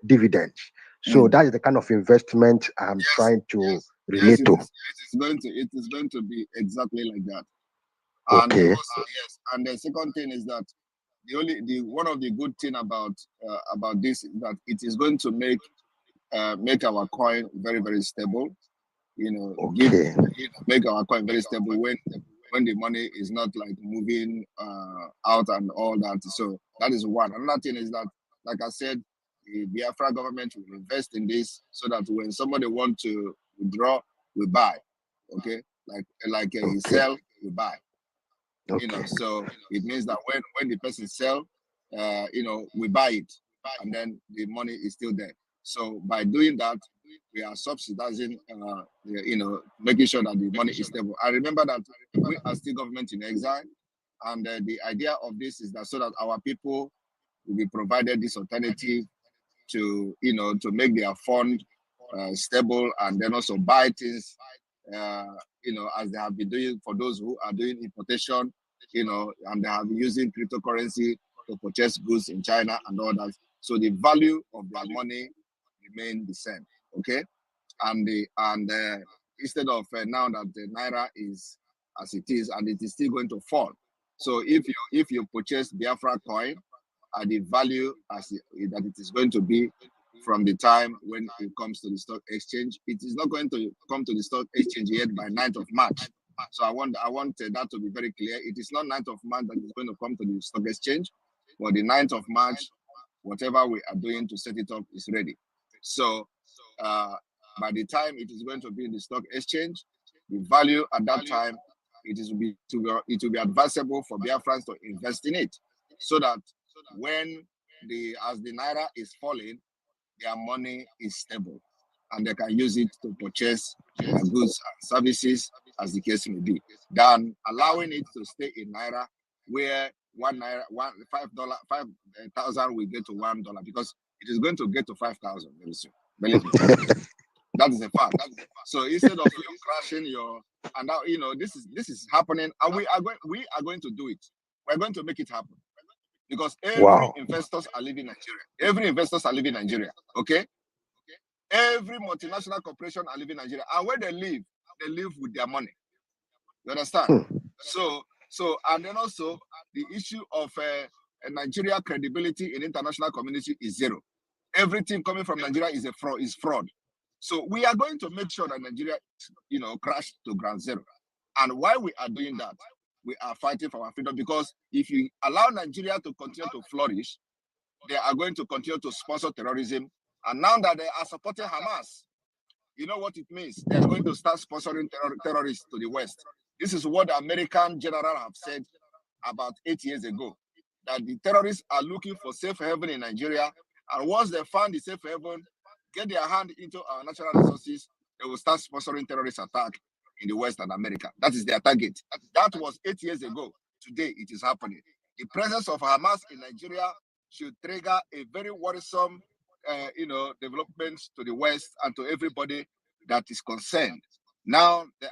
Speaker 8: dividends. So that is the kind of investment I'm trying to relate to.
Speaker 5: It is going to be exactly like that.
Speaker 8: Okay.
Speaker 5: And also, yes. And the second thing is that one of the good thing about this is that it is going to make our coin very, very stable.
Speaker 8: Okay.
Speaker 5: Make our coin very stable when the money is not like moving out and all that. So that is one. Another thing is that, like I said, the Biafra government will invest in this so that when somebody wants to withdraw, we buy. Okay, he sell, we buy.
Speaker 8: Okay.
Speaker 5: So it means that when the person sell, we buy it, and then the money is still there. So by doing that, we are subsidizing, making sure that the money is stable. I remember that we are still government in exile, and the idea of this is that so that our people will be provided this alternative to make their fund stable, and then also buy things as they have been doing for those who are doing importation, and they have been using cryptocurrency to purchase goods in China and all that. So the value of their money remain the same. Okay, and instead of now that the naira is as it is, and it is still going to fall. So if you purchase Biafra coin at the value that it is going to be from the time when it comes to the stock exchange, it is not going to come to the stock exchange yet by 9th of March. So I want that to be very clear. It is not 9th of March that is going to come to the stock exchange, but the 9th of March, whatever we are doing to set it up is ready. So by the time it is going to be in the stock exchange, the value at that time, it will be advisable for Biafrans to invest in it, so that as the naira is falling, their money is stable, and they can use it to purchase their goods and services, as the case may be, than allowing it to stay in naira, where $5,000 will get to $1, because it is going to get to 5,000 very soon. Believe me. That is a fact. So instead of you crashing and now this is happening, and we are going to do it. We're going to make it happen, because every investors are leaving Nigeria. Every investors are leaving Nigeria. Okay. Every multinational corporation are leaving Nigeria, and where they live with their money. You understand? So and then also the issue of Nigeria credibility in international community is zero. Everything coming from Nigeria is fraud. So we are going to make sure that Nigeria, crash to ground zero. And while we are doing that, we are fighting for our freedom, because if you allow Nigeria to continue to flourish, they are going to continue to sponsor terrorism. And now that they are supporting Hamas, you know what it means? They are going to start sponsoring terrorists to the West. This is what the American general have said about 8 years ago, that the terrorists are looking for safe haven in Nigeria. And once they find the safe haven, get their hand into our natural resources, they will start sponsoring terrorist attack in the West and America. That is their target. That was 8 years ago. Today, it is happening. The presence of Hamas in Nigeria should trigger a very worrisome, developments to the West and to everybody that is concerned. Now they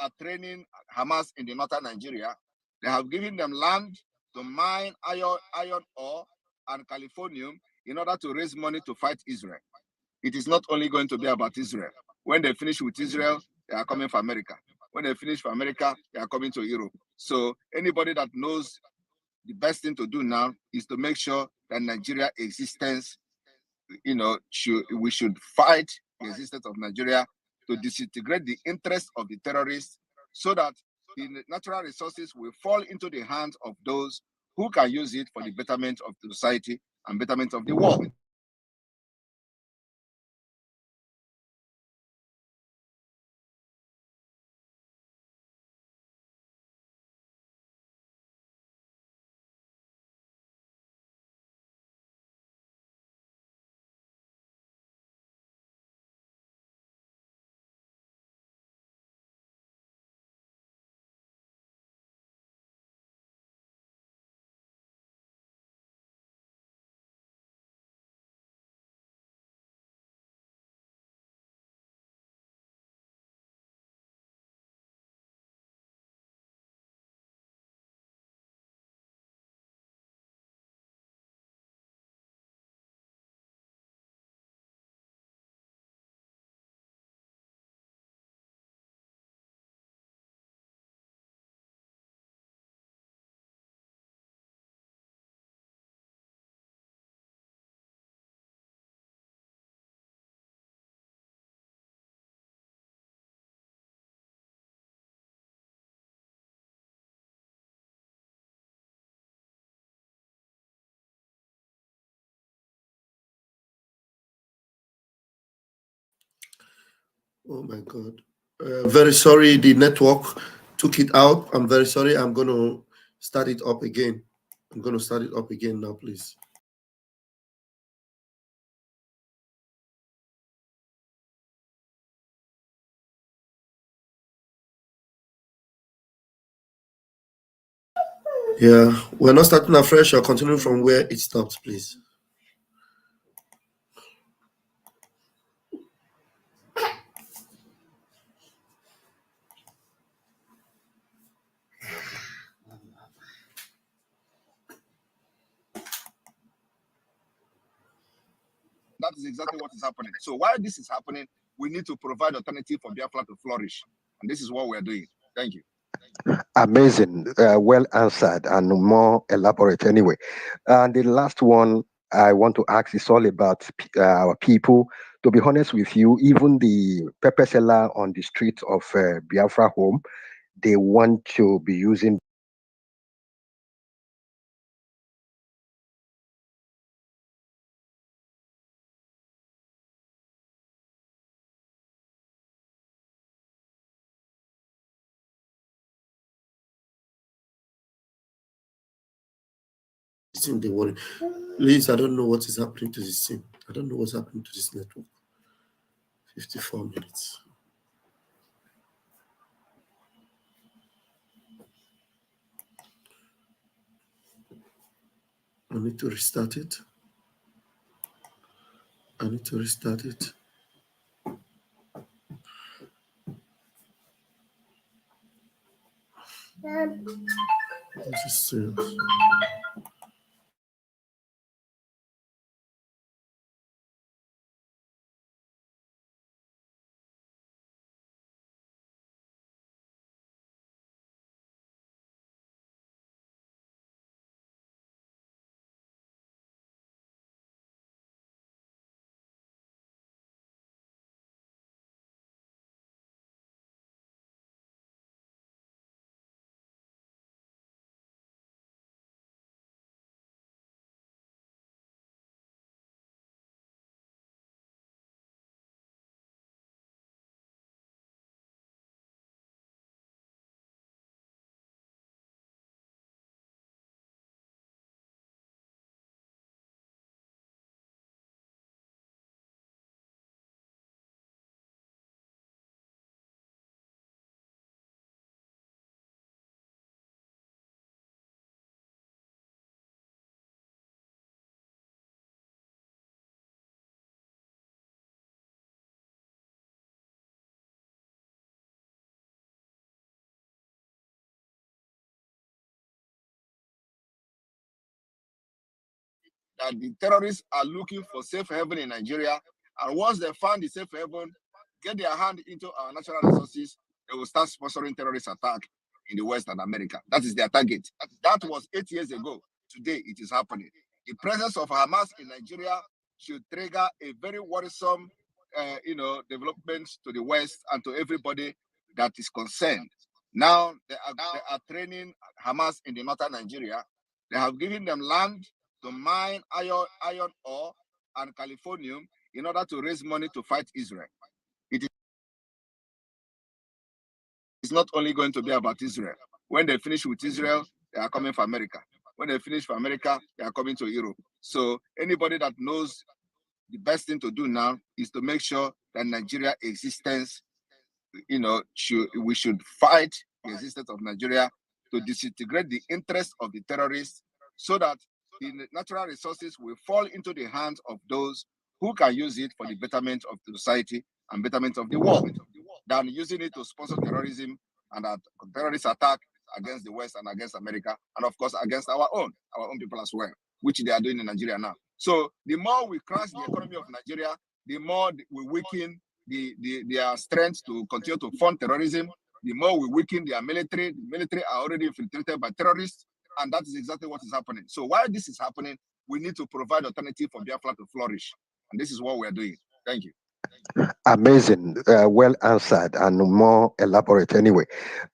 Speaker 5: are training Hamas in the northern Nigeria. They have given them land to mine iron ore and californium in order to raise money to fight Israel. It is not only going to be about Israel. When they finish with Israel, they are coming for America. When they finish for America, they are coming to Europe. So anybody that knows the best thing to do now is to make sure that Nigeria existence, we should fight the existence of Nigeria to disintegrate the interests of the terrorists, so that the natural resources will fall into the hands of those who can use it for the betterment of the society and betterment of the world.
Speaker 3: Oh my God. Very sorry, the network took it out. I'm very sorry. I'm going to start it up again. I'm going to start it up again now, please. Yeah, we're not starting afresh or continuing from where it stopped, please.
Speaker 5: That is exactly what is happening. So while this is happening, we need to provide alternative for Biafra to flourish. And this is what we're doing. Thank you.
Speaker 8: Amazing. Well answered and more elaborate anyway. And the last one I want to ask is all about our people. To be honest with you, even the pepper seller on the street of Biafra home, they want to be using
Speaker 3: They worry. Please, I don't know what is happening to this thing. I don't know what's happening to this network. 54 minutes. I need to restart it. I need to restart it. This is serious.
Speaker 5: That the terrorists are looking for safe haven in Nigeria, and once they find the safe haven, get their hand into our natural resources, they will start sponsoring terrorist attack in the West and America. That is their target. That was 8 years ago. Today, it is happening. The presence of Hamas in Nigeria should trigger a very worrisome, developments to the West and to everybody that is concerned. Now they are training Hamas in the northern Nigeria. They have given them land to mine iron ore and californium in order to raise money to fight Israel. It is not only going to be about Israel. When they finish with Israel, they are coming for America. When they finish for America, they are coming to Europe. So anybody that knows the best thing to do now is to make sure that Nigeria existence, we should fight the existence of Nigeria to disintegrate the interests of the terrorists so that the natural resources will fall into the hands of those who can use it for the betterment of the society and betterment of the world, than using it to sponsor terrorism and a terrorist attack against the West and against America, and of course against our own people as well, which they are doing in Nigeria now. So the more we crash the economy of Nigeria, the more we weaken their strength to continue to fund terrorism, the more we weaken their military. The military are already infiltrated by terrorists, and that is exactly what is happening. So while this is happening, we need to provide alternative for Biafra to flourish. And this is what we are doing. Thank you.
Speaker 8: Amazing. Well answered and more elaborate anyway.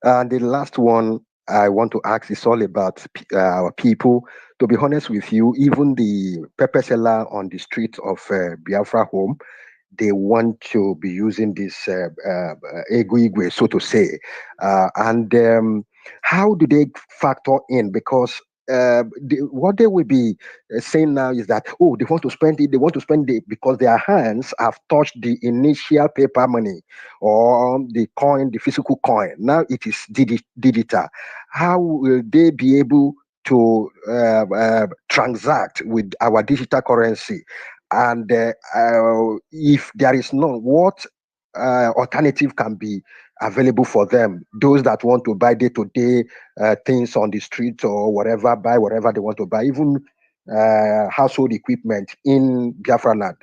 Speaker 8: And the last one I want to ask is all about our people. To be honest with you, even the pepper seller on the street of Biafra home, they want to be using this ego igwe, so to say. And how do they factor in? Because what they will be saying now is that, oh, they want to spend it, because their hands have touched the initial paper money or the coin, the physical coin. Now it is digital. How will they be able to transact with our digital currency? And if there is none, what alternative can be available for them? Those that want to buy day-to-day things on the street or whatever, buy whatever they want to buy, even household equipment in Biafra land.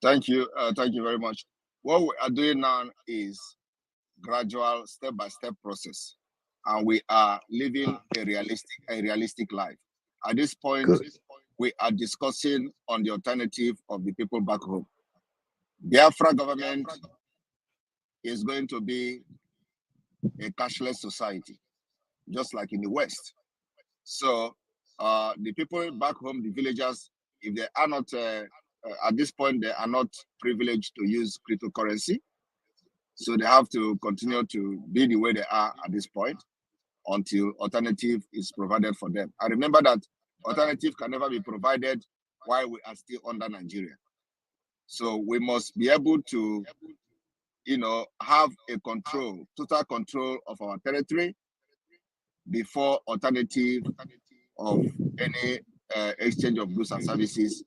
Speaker 5: Thank you very much. What we are doing now is gradual, step-by-step process, and we are living a realistic life. At this point, we are discussing on the alternative of the people back home. Biafra government is going to be a cashless society, just like in the West. So the people back home, the villagers, if they are not, at this point, they are not privileged to use cryptocurrency. So they have to continue to be the way they are at this point until alternative is provided for them. I remember that alternative can never be provided while we are still under Nigeria. So we must be able to, have a total control of our territory before alternative of any exchange of goods and services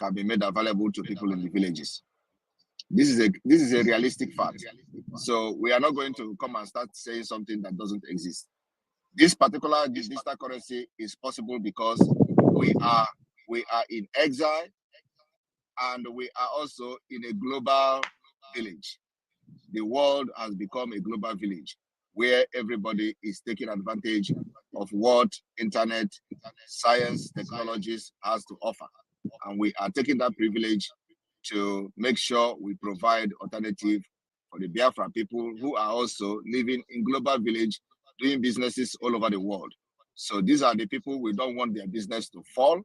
Speaker 5: can be made available to people in the villages. This is a realistic fact. So we are not going to come and start saying something that doesn't exist. This particular digital currency is possible because we are in exile, and we are also in a global village. The world has become a global village where everybody is taking advantage of what internet, science, technologies has to offer. And we are taking that privilege to make sure we provide alternative for the Biafra people who are also living in global village, doing businesses all over the world. So these are the people we don't want their business to fall.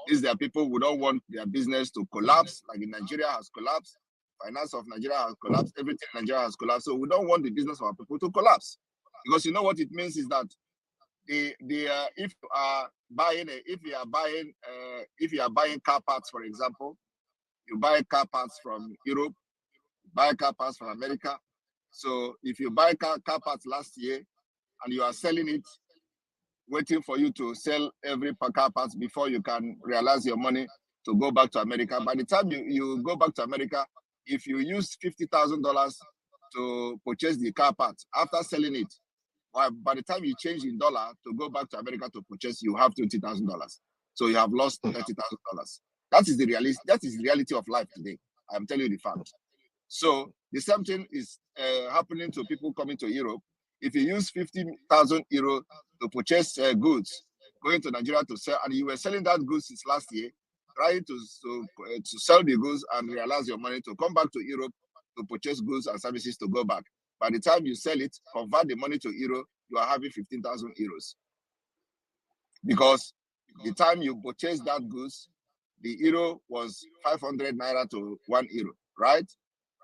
Speaker 5: These are people we don't want their business to collapse, like in Nigeria has collapsed. Finance of Nigeria has collapsed. Everything in Nigeria has collapsed. So we don't want the business of our people to collapse, because you know what it means is that if you are buying car parts, for example, you buy car parts from Europe, buy car parts from America. So if you buy car parts last year and you are selling it, waiting for you to sell every car parts before you can realize your money to go back to America. By the time you go back to America, if you use $50,000 to purchase the car parts, after selling it, by the time you change in dollar to go back to America to purchase, you have $20,000. So you have lost $30,000. That is the reality of life today. I'm telling you the fact. So the same thing is happening to people coming to Europe. If you use 50,000 euro to purchase goods, going to Nigeria to sell, and you were selling that goods since last year, trying to sell the goods and realize your money to come back to Europe to purchase goods and services to go back. By the time you sell it, convert the money to euro, you are having 15,000 euros. because the time you purchase that goods, the euro was 500 naira to 1 euro, right?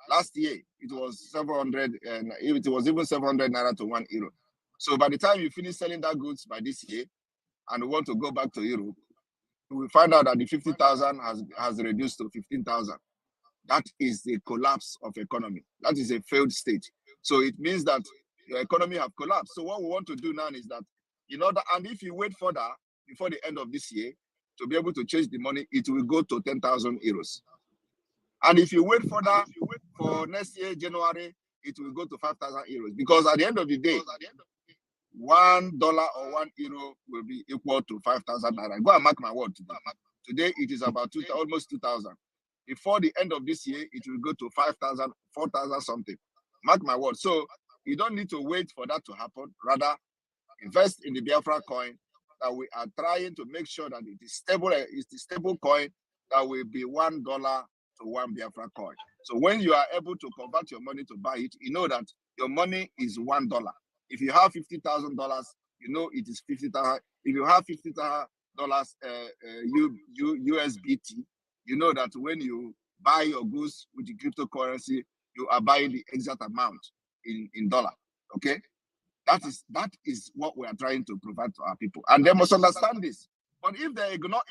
Speaker 5: Last year, it was 700, and it was even 700 naira to 1 euro. So by the time you finish selling that goods by this year, and we want to go back to Europe, we find out that the 50,000 has reduced to 15,000. That is the collapse of economy. That is a failed state. So it means that your economy have collapsed. So what we want to do now is that, and if you wait further before the end of this year to be able to change the money, it will go to 10,000 euros. And if you wait further for next year, January, it will go to 5,000 euros. Because at the end of the day, $1 or 1 euro will be equal to 5,000 naira. Go and mark my word today. Today it is about almost 2,000. Before the end of this year, it will go to 5,000, 4,000 something. Mark my word. So you don't need to wait for that to happen. Rather, invest in the Biafra coin that we are trying to make sure that it is stable. It's the stable coin that will be $1 to 1 Biafra coin. So when you are able to convert your money to buy it, you know that your money is $1. If you have $50,000, you know it is 50,000. If you have $50,000 USBT, you know that when you buy your goods with the cryptocurrency, you are buying the exact amount in dollar. Okay, that is what we are trying to provide to our people, and they must understand this. But if they ignore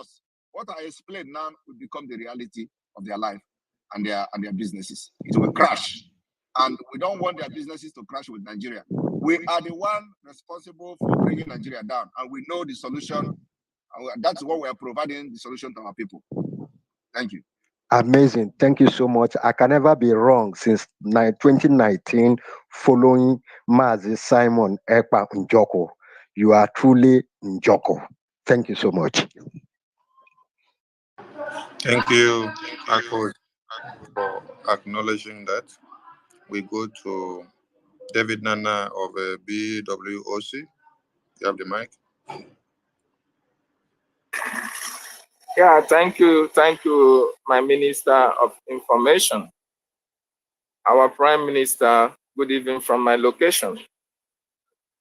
Speaker 5: us, what I explained now will become the reality of their life and their businesses. It will crash, and we don't want their businesses to crash with Nigeria. We are the one responsible for bringing Nigeria down, and we know the solution. And that's what we are providing the solution to our people. Thank you.
Speaker 8: Amazing. Thank you so much. I can never be wrong since 2019 following Mazi Simon Ekpa Njoko. You are truly Njoko. Thank you so much.
Speaker 4: Thank you, Akko, for acknowledging that. We go to David Nana of BWOC. You have the mic.
Speaker 9: Yeah, thank you, my Minister of Information. Our Prime Minister, good evening from my location.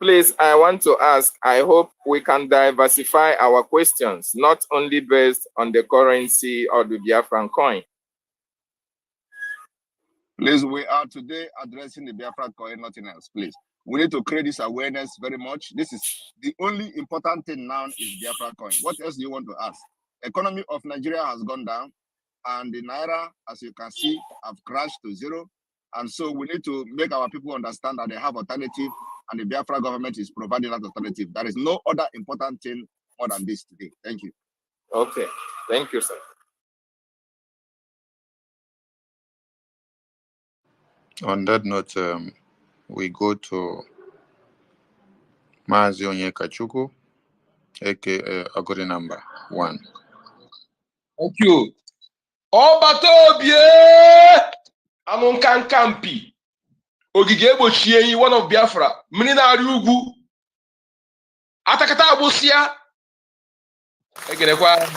Speaker 9: Please, I want to ask, I hope we can diversify our questions, not only based on the currency or the Biafran coin.
Speaker 5: Please, we are today addressing the Biafra coin, nothing else, please. We need to create this awareness very much. This is the only important thing now is Biafra coin. What else do you want to ask? Economy of Nigeria has gone down, and the Naira, as you can see, have crashed to zero. And so we need to make our people understand that they have alternative, and the Biafra government is providing that alternative. There is no other important thing more than this today. Thank you.
Speaker 9: Okay, thank you, sir.
Speaker 4: On that note, we go to Mazi Onyekachuku, aka Agodi number 1.
Speaker 10: Thank you. Obatobie Amunkankampi Ogige Egbochie one of Biafra mmiri na-arị ugwu atakata agbụsịa egerekwa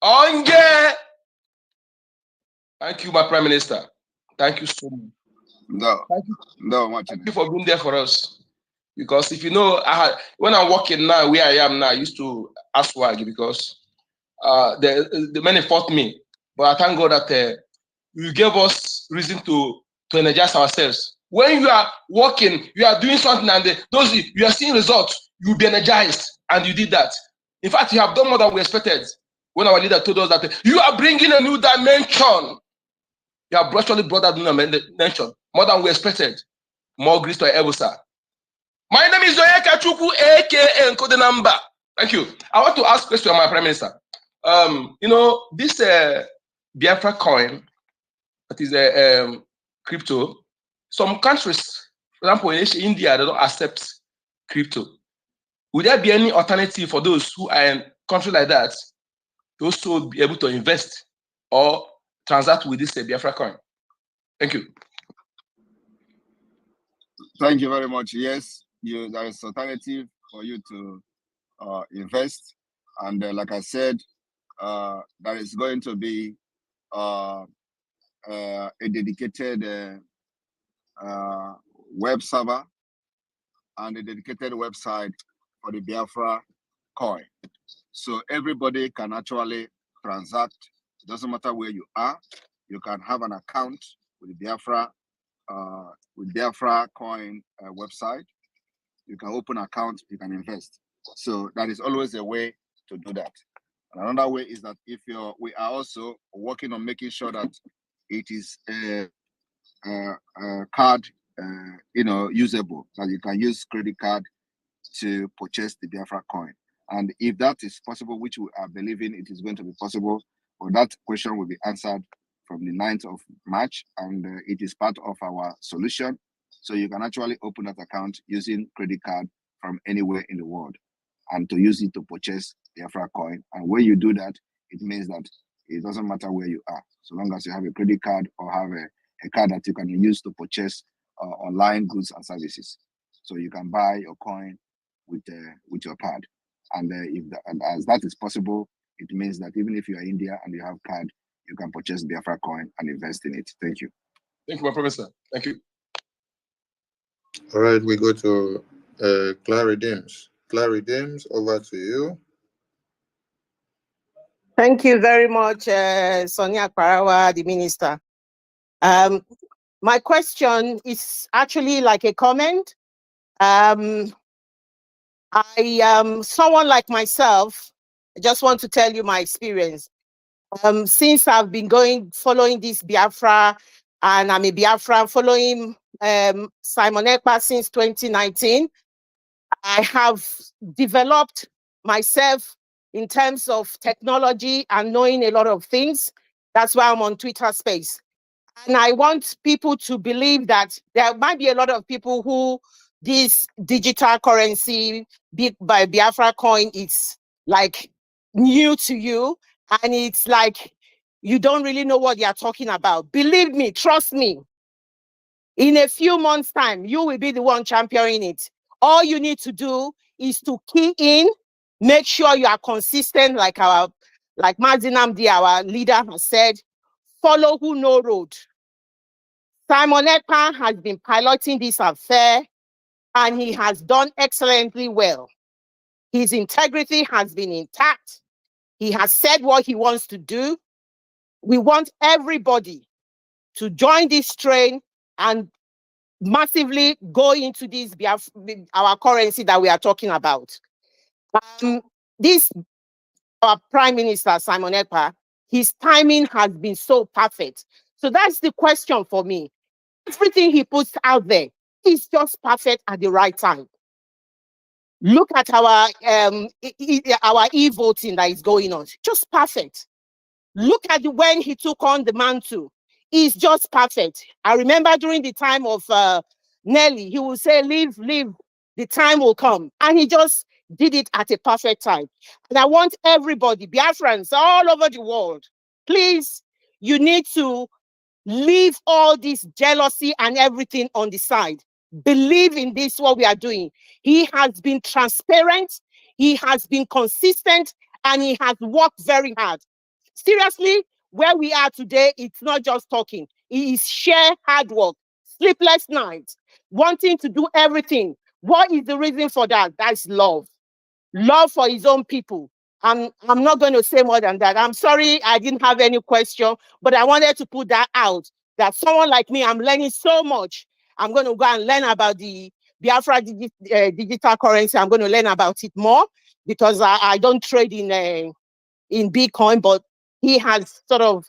Speaker 10: onge. Thank you, my Prime Minister. Thank you so much. Thank you for being there for us. Because if you know, when I'm working now, where I am now, I used to ask why because the many fought me. But I thank God that you gave us reason to energize ourselves. When you are working, you are doing something, and you are seeing results, you'll be energized, and you did that. In fact, you have done more than we expected. When our leader told us that you are bringing a new dimension, you have actually brought that new dimension more than we expected. More grace to our Ebusa. My name is Onyekachuku, aka Nkodenamba. Thank you. I want to ask a question, my Prime Minister. This Biafra coin, that is a crypto, some countries, for example, in India, they don't accept crypto. Would there be any alternative for those who are in countries like that to also be able to invest or transact with this Biafra coin? Thank you.
Speaker 5: Thank you very much. Yes, there is alternative for you to invest, and like I said, there is going to be a dedicated web server and a dedicated website for the Biafra coin. So everybody can actually transact. It doesn't matter where you are. You can have an account with the Biafracoin website. You can open an account, you can invest. So that is always a way to do that. And another way is that we are also working on making sure that it is a card, usable, that you can use credit card to purchase the Biafra coin. And if that is possible, which we are believing it is going to be possible, well, that question will be answered from the 9th of March, and it is part of our solution. So you can actually open that account using credit card from anywhere in the world and to use it to purchase Biafra coin. And when you do that, it means that it doesn't matter where you are, so long as you have a credit card or have a card that you can use to purchase online goods and services. So you can buy your coin with your card. And as that is possible, it means that even if you are in India and you have card, you can purchase Biafra coin and invest in it. Thank you.
Speaker 10: Thank you, my professor. Thank you.
Speaker 4: All right, we go to Clary Dims. Clary Dims, over to you.
Speaker 11: Thank you very much, Sonia Parawa, the minister. My question is actually like a comment. I am someone like myself. I just want to tell you my experience. Since I've been following this Biafra, and I'm a Biafra following Simon Ekpa since 2019, I have developed myself in terms of technology and knowing a lot of things. That's why I'm on Twitter Space. And I want people to believe that there might be a lot of people who this digital currency by Biafra coin is like new to you. And it's like, you don't really know what you're talking about. Believe me, trust me. In a few months' time, you will be the one championing it. All you need to do is to key in, make sure you are consistent, like Mazinamdi, our leader, has said, follow who know road. Simon Ekpa has been piloting this affair, and he has done excellently well. His integrity has been intact. He has said what he wants to do. We want everybody to join this train and massively go into this our currency that we are talking about. Our Prime Minister, Simon Ekpa, his timing has been so perfect. So that's the question for me. Everything he puts out there is just perfect at the right time. Look at our e-voting that is going on. Just perfect. Look at when he took on the mantle. It's just perfect. I remember during the time of Nelly, he would say, leave, the time will come. And he just did it at a perfect time. And I want everybody, Biafrans all over the world, please, you need to leave all this jealousy and everything on the side. Believe in this, what we are doing. He has been transparent, he has been consistent, and he has worked very hard. Seriously, where we are today, it's not just talking. It is sheer hard work, sleepless nights, wanting to do everything. What is the reason for that? That's love. Love for his own people. I'm not going to say more than that. I'm sorry I didn't have any question, but I wanted to put that out, that someone like me, I'm learning so much. I'm going to go and learn about the Biafra digital currency. I'm going to learn about it more, because I don't trade in Bitcoin, but he has sort of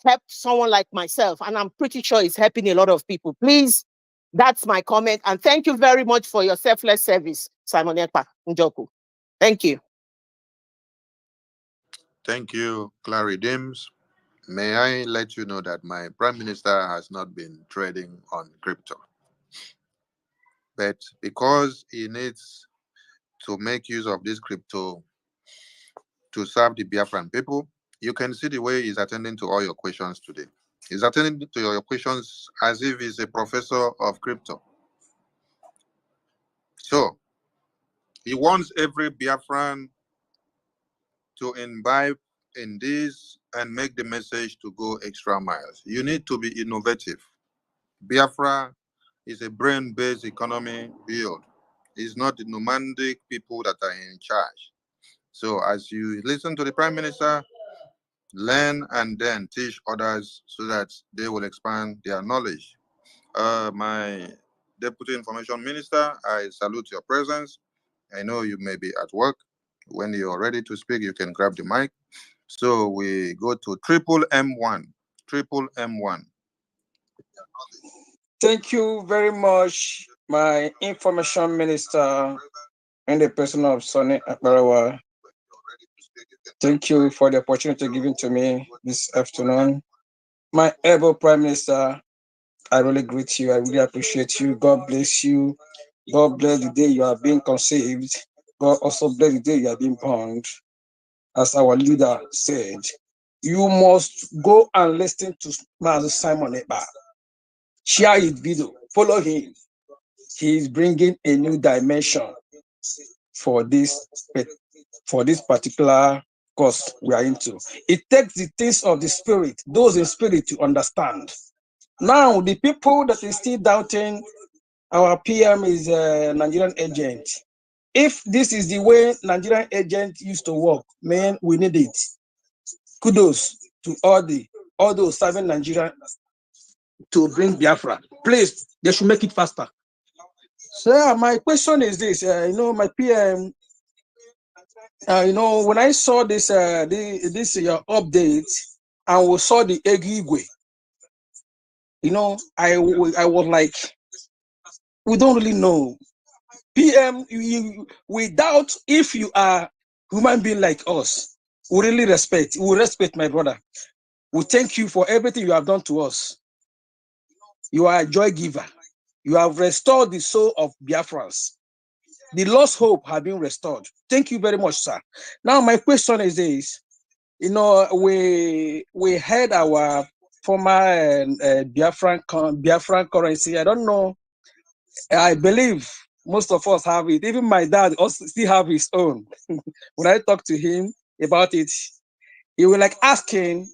Speaker 11: helped someone like myself, and I'm pretty sure it's helping a lot of people. Please, that's my comment, and thank you very much for your selfless service, Simon Ekpa Njoku. Thank you.
Speaker 4: Thank you, Clary Dims. May I let you know that my Prime Minister has not been trading on crypto. But because he needs to make use of this crypto to serve the Biafran people, you can see the way he's attending to all your questions today. He's attending to your questions as if he's a professor of crypto. So, he wants every Biafran to imbibe in this and make the message to go extra miles. You need to be innovative. Biafra is a brain-based economy build. It's not the nomadic people that are in charge. So as you listen to the Prime Minister, learn and then teach others so that they will expand their knowledge. My Deputy Information Minister, I salute your presence. I know you may be at work. When you're ready to speak, you can grab the mic. So we go to Triple M1. Triple M1.
Speaker 12: Thank you very much, my Information Minister and the person of Sonny Akbarawa. Thank you for the opportunity given to me this afternoon. My able Prime Minister, I really greet you. I really appreciate you. God bless you. God bless the day you are being conceived. God also bless the day you are being born. As our leader said, you must go and listen to Master Simon Ekpa. Share his video. Follow him. He is bringing a new dimension for this particular course we are into. It takes the things of the spirit, those in spirit, to understand. Now, the people that is still doubting our PM is a Nigerian agent. If this is the way Nigerian agent used to work, man, we need it. Kudos to all those serving Nigeria to bring Biafra. Please, they should make it faster. So my question is this: my PM. When I saw this your update, and we saw the Egigwe, I was like, we don't really know. PM, we doubt if you are human being like us. We really respect. We respect my brother. We thank you for everything you have done to us. You are a joy giver. You have restored the soul of Biafrans. The lost hope have been restored. Thank you very much, sir. Now, my question is this. We had our former Biafran currency. I don't know. I believe most of us have it. Even my dad also still have his own. When I talk to him about it, he will like asking,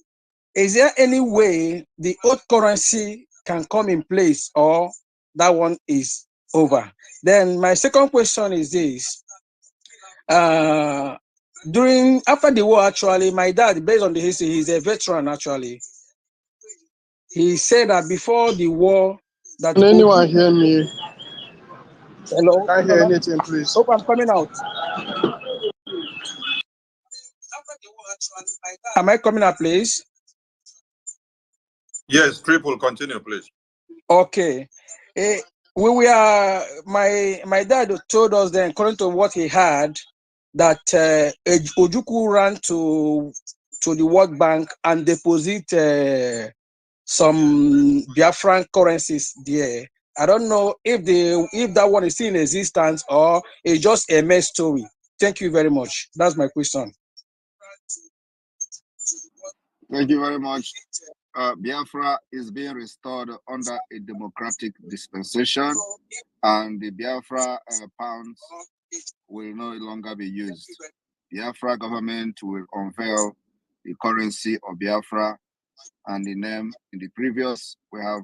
Speaker 12: is there any way the old currency can come in place, or that one is over? Then my second question is this. After the war, actually, my dad, based on the history, he's a veteran, actually. He said that before the war... Can
Speaker 13: anyone hear me?
Speaker 12: Hello?
Speaker 13: I can't hear anything, please.
Speaker 12: Hope I'm coming out. Am I coming out, please?
Speaker 4: Yes, Triple, continue, please.
Speaker 12: Okay. My dad told us then, according to what he had, that Ojukwu ran to the World Bank and deposit some Biafran currencies there. I don't know if that one is still in existence or it's just a mess story. Thank you very much. That's my question.
Speaker 5: Thank you very much. Biafra is being restored under a democratic dispensation, and the Biafra pounds will no longer be used. Biafra government will unveil the currency of Biafra and the name. In the previous, we have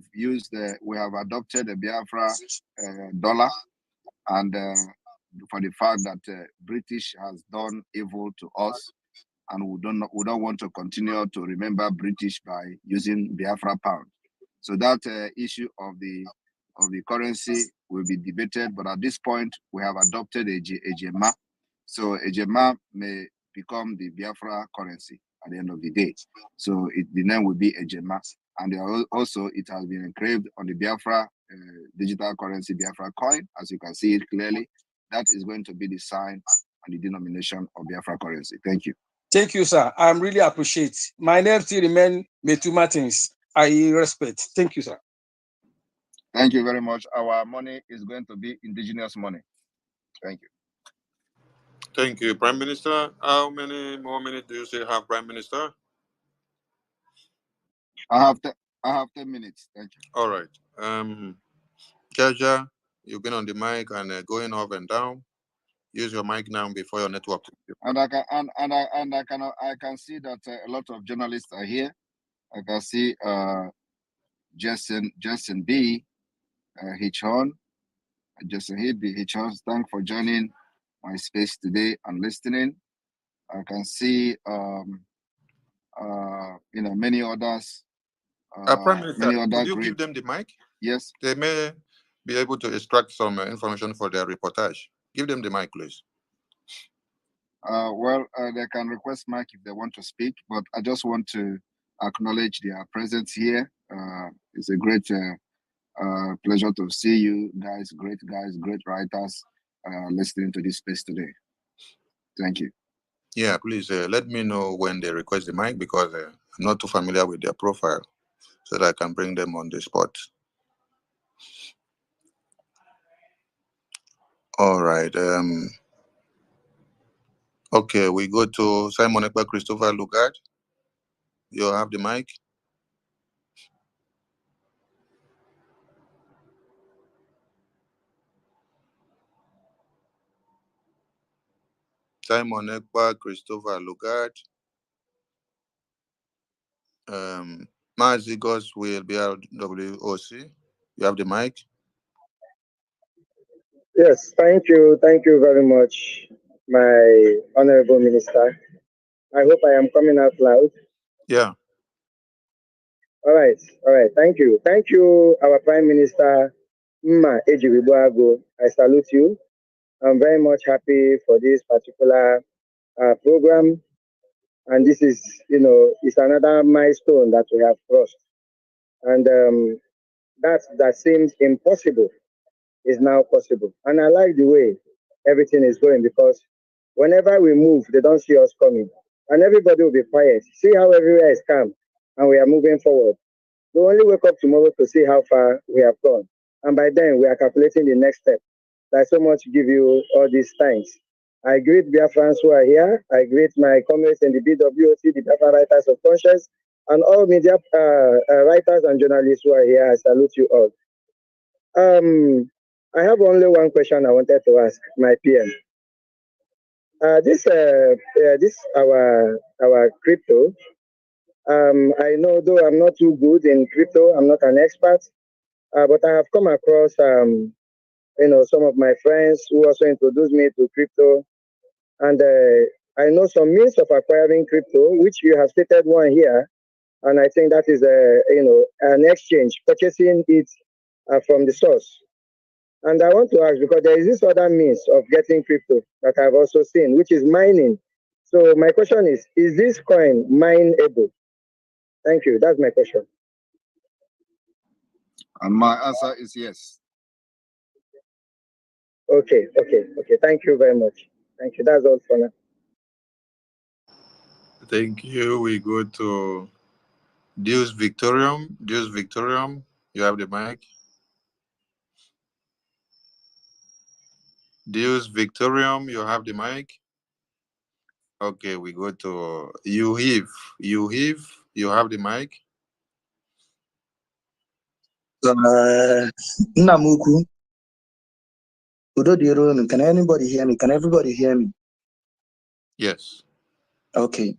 Speaker 5: adopted the Biafra dollar, and for the fact that British has done evil to us, and we don't want to continue to remember British by using Biafra pound. So that issue of the currency will be debated, but at this point we have adopted a Ejema. So Ejema may become the Biafra currency at the end of the day. So the name will be Ejema, and also it has been engraved on the Biafra digital currency, Biafra coin, as you can see it clearly. That is going to be the sign and the denomination of Biafra currency. Thank you.
Speaker 12: Thank you, sir. I really appreciate. My name still remains Metu Martins. I respect. Thank you, sir.
Speaker 5: Thank you very much. Our money is going to be indigenous money. Thank you.
Speaker 4: Thank you, Prime Minister. How many more minutes do you still have, Prime Minister?
Speaker 5: I have 10 minutes. Thank you.
Speaker 4: All right. Jaja, you've been on the mic and going up and down. Use your mic now before your network.
Speaker 5: And I can see that a lot of journalists are here. I can see Justin B.
Speaker 14: Hichon, Joseph the Hichon, thanks for joining my space today and listening. I can see, many others.
Speaker 4: Prime Minister,
Speaker 14: Many other
Speaker 4: could you
Speaker 14: great.
Speaker 4: give them the mic?
Speaker 14: Yes.
Speaker 4: They may be able to extract some information for their reportage. Give them the mic, please.
Speaker 14: They can request mic if they want to speak, but I just want to acknowledge their presence here. It's a great pleasure to see you guys, great writers, listening to this space today. Thank you.
Speaker 4: Yeah, please let me know when they request the mic, because I'm not too familiar with their profile, so that I can bring them on the spot. All right. Okay, we go to Simon Ekpa Christopher Lugard. You have the mic. Simon Ekpa Christopher Lugard. Mazigos will be RWOC. You have the mic.
Speaker 15: Yes, thank you very much, my honorable minister. I hope I am coming out loud.
Speaker 4: Yeah.
Speaker 15: All right. Thank you, our Prime Minister, Mma Ejiribuago. I salute you. I'm very much happy for this particular program, and this is, it's another milestone that we have crossed, and that seems impossible is now possible. And I like the way everything is going, because whenever we move, they don't see us coming. And everybody will be quiet. See how everywhere is calm and we are moving forward. We only wake up tomorrow to see how far we have gone. And by then, we are calculating the next step. I so much give you all these thanks. I greet Biafrans who are here. I greet my comrades in the BWOC, the Biafra Writers of Conscience, and all media writers and journalists who are here. I salute you all. I have only one question I wanted to ask my PM. This our crypto. I know, though I'm not too good in crypto, I'm not an expert, but I have come across some of my friends who also introduced me to crypto, and I know some means of acquiring crypto, which you have stated one here, and I think that is an exchange, purchasing it from the source. And I want to ask, because there is this other means of getting crypto that I've also seen, which is mining. So my question is this coin mineable? Thank you. That's my question.
Speaker 14: And my answer is yes.
Speaker 15: Okay. Thank you very much. Thank you. That's all for now.
Speaker 4: Thank you. We go to Deus Victorium. Deus Victorium, you have the mic. Deus Victorium, you have the mic. Okay, we go to Uhiv. Uhiv, you have the mic.
Speaker 16: Namuku. Can anybody hear me? Can everybody hear me?
Speaker 4: Yes.
Speaker 16: Okay.